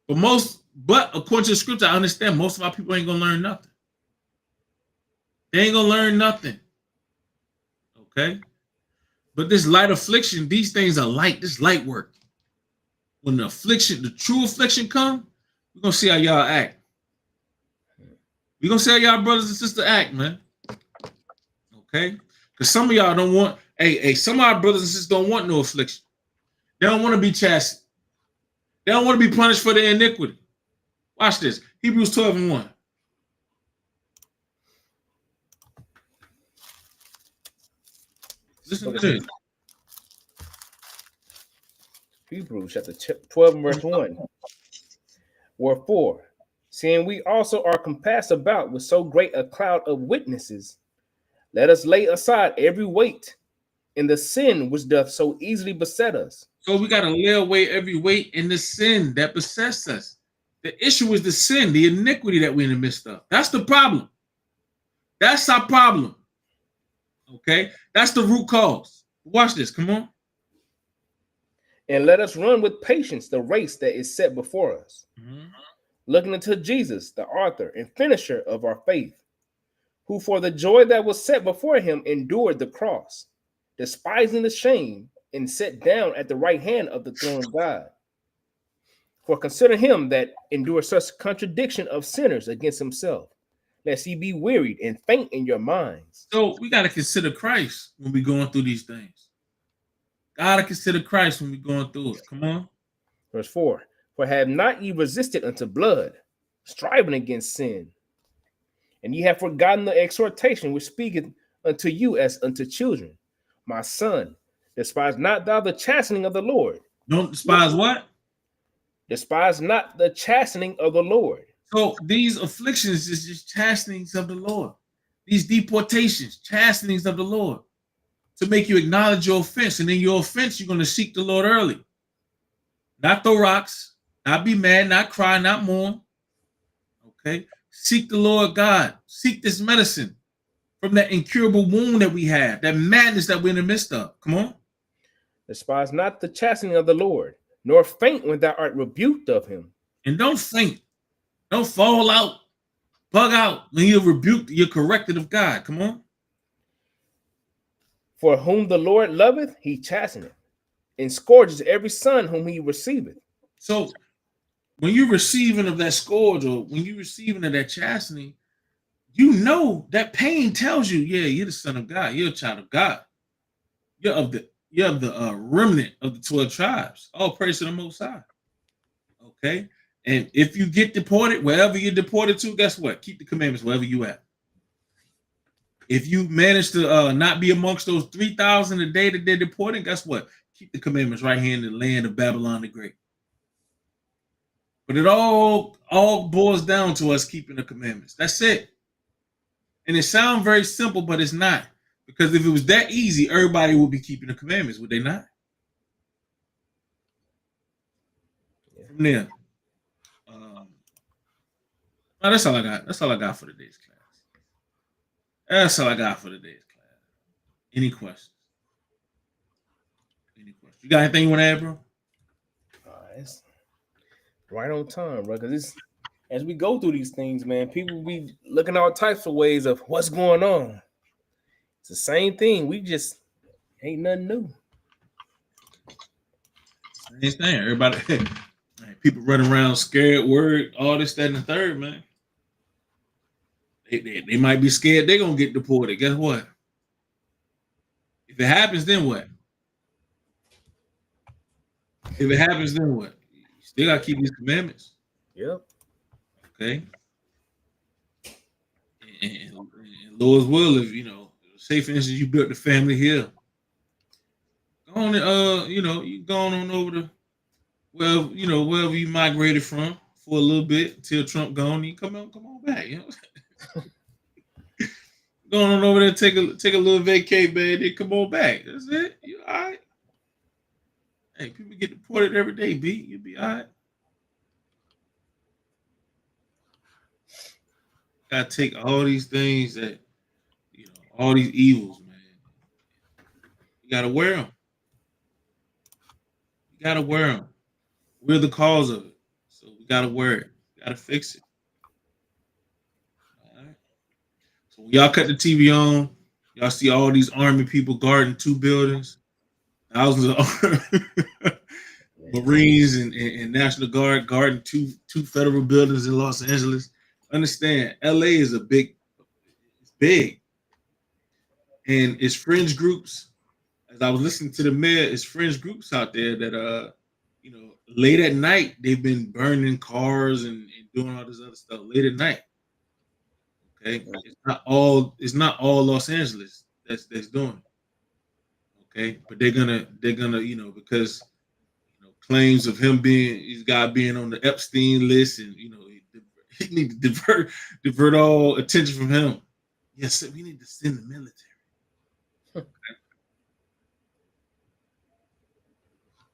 But according to the scripture, I understand most of our people ain't gonna learn nothing. They ain't gonna learn nothing. Okay? But this light affliction, these things are light. This light work. When the affliction, the true affliction come, we're gonna see how y'all act. We're gonna see how y'all brothers and sisters act, man. Okay? Because some of y'all don't want, some of our brothers and sisters don't want no affliction. They don't want to be chastened. They don't want to be punished for their iniquity. Watch this. Hebrews 12 and 1. Listen to this. Hebrews chapter 12 and verse 1. Wherefore, seeing we also are compassed about with so great a cloud of witnesses, let us lay aside every weight and the sin which doth so easily beset us. So we got to lay away every weight in the sin that besets us. The issue is the sin, the iniquity that we're in the midst of. That's the problem. That's our problem. Okay? That's the root cause. Watch this. Come on. And let us run with patience the race that is set before us, looking unto Jesus, the author and finisher of our faith, who for the joy that was set before him endured the cross, despising the shame, and sat down at the right hand of the throne of God. For consider him that endured such contradiction of sinners against himself, lest ye be wearied and faint in your minds. So we got to consider Christ when we're going through these things. Gotta consider Christ when we're going through it. Come on. Verse 4. For have not ye resisted unto blood, striving against sin? And ye have forgotten the exhortation which speaketh unto you as unto children. My son, despise not thou the chastening of the Lord. Don't despise what? Despise not the chastening of the Lord. So these afflictions is just chastenings of the Lord. These deportations, chastenings of the Lord, to make you acknowledge your offense. And in your offense, you're going to seek the Lord early. Not throw rocks, not be mad, not cry, not mourn. Okay? Seek the Lord God. Seek this medicine from that incurable wound that we have, that madness that we're in the midst of. Come on. Despise not the chastening of the Lord, nor faint when thou art rebuked of him. And don't faint. Don't fall out, bug out when you're rebuked, you're corrected of God. Come on. For whom the Lord loveth, he chasteneth, and scourges every son whom he receiveth. So when you're receiving of that scourge, or when you're receiving of that chastening, you know that pain tells you, yeah, you're the son of God, you're a child of God, you're of the remnant of the 12 tribes. All praise to the Most High. Okay, and if you get deported, wherever you're deported to, guess what? Keep the commandments wherever you at. If you manage to not be amongst those 3,000 a day that they're deporting, guess what? Keep the commandments right here in the land of Babylon the Great. But it all boils down to us keeping the commandments. That's it. And it sounds very simple, but it's not. Because if it was that easy, everybody would be keeping the commandments, would they not? From there. No, that's all I got. That's all I got for today's class. That's all I got for today's class. Any questions? Any questions? You got anything you want to add, bro? It's right on time, bro. Because it's as we go through these things, man, people be looking all types of ways of what's going on. It's the same thing. We just ain't nothing new. Same thing. Everybody, people running around scared, worried, all this, that, and the third, man. They might be scared they're gonna get deported. Guess what? If it happens, then what? If it happens, then what? You still gotta keep these commandments. Yep. Okay. And Lord's will, if say for instance you built the family here. Go on and you going on over to wherever you migrated from for a little bit until Trump gone, you come on back, Going on over there, take a little vacay, man, then come on back. That's it. You all right? Hey, people get deported every day, B. You'll be all right. Gotta take all these things that all these evils, man. You gotta wear them. You gotta wear them. We're the cause of it, so we gotta wear it. We gotta fix it. All right. So when y'all cut the TV on, y'all see all these army people guarding 2 buildings, thousands of Marines and National Guard guarding two federal buildings in Los Angeles. Understand, LA is it's big, and it's fringe groups. As I was listening to the mayor, it's fringe groups out there that late at night they've been burning cars and doing all this other stuff late at night. Okay, it's not all Los Angeles that's doing it. Okay, but they're gonna because claims of his guy being on the Epstein list, and he need to divert all attention from him. Yes, we need to send the military.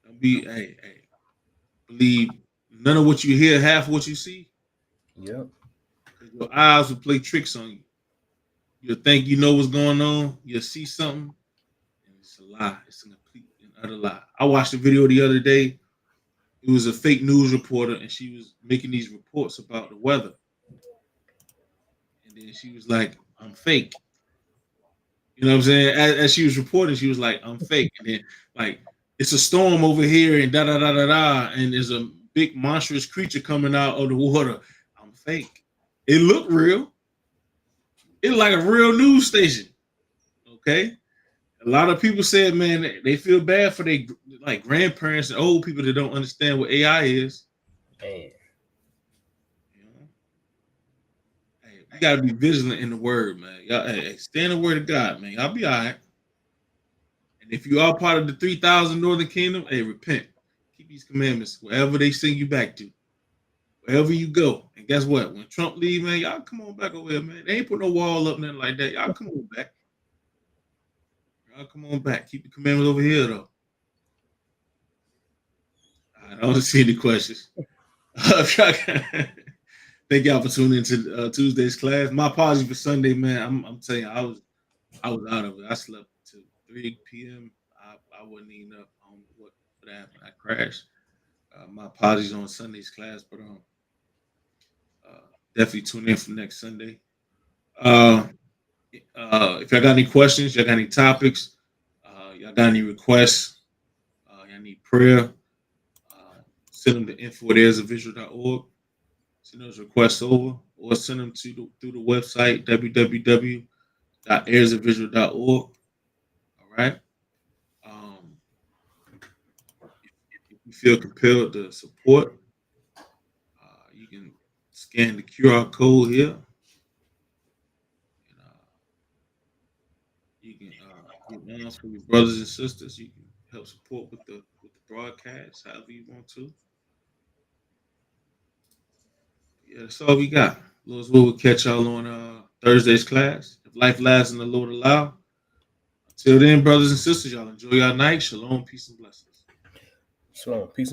Don't be believe none of what you hear, half what you see. Yep. Your eyes will play tricks on you. You'll think you know what's going on. You'll see something, and it's a lie. It's a complete and utter lie. I watched a video the other day. It was a fake news reporter, and she was making these reports about the weather. And then she was like, "I'm fake." You know what I'm saying? As she was reporting, she was like, "I'm fake." And then like, it's a storm over here, and da da da da da, and there's a big monstrous creature coming out of the water. I'm fake. It looked real. It's like a real news station. Okay. A lot of people said, man, they feel bad for their grandparents and old people that don't understand what AI is. Man. Hey, you gotta be vigilant in the word, man. Y'all, stay in the word of God, man. Y'all be all right. And if you are part of the 3,000 Northern Kingdom, hey, repent. Keep these commandments wherever they send you back to. Wherever you go. And guess what? When Trump leave, man, y'all come on back over here, man. They ain't put no wall up, nothing like that. Y'all come on back. Y'all come on back. Keep the commandments over here, though. I don't see any questions. Thank y'all for tuning into Tuesday's class. My apologies for Sunday, man. I'm telling you, I was out of it. I slept till 3 p.m. I wasn't even up on what happened. I crashed. My apologies on Sunday's class, but definitely tune in for next Sunday. If y'all got any questions, y'all got any topics, y'all got any requests, y'all I need prayer, send them to info@heirsofvisual.org. Send those requests over, or send them through the website www.heirsofvisual.org. All right. If you feel compelled to support, you can scan the QR code here. And, you can get ones for your brothers and sisters. You can help support with the broadcast, however you want to. Yeah, that's all we got. Lord's will, we'll catch y'all on Thursday's class. If life lasts and the Lord allow. Until then, brothers and sisters, y'all enjoy your night. Shalom, peace, and blessings. Shalom, peace.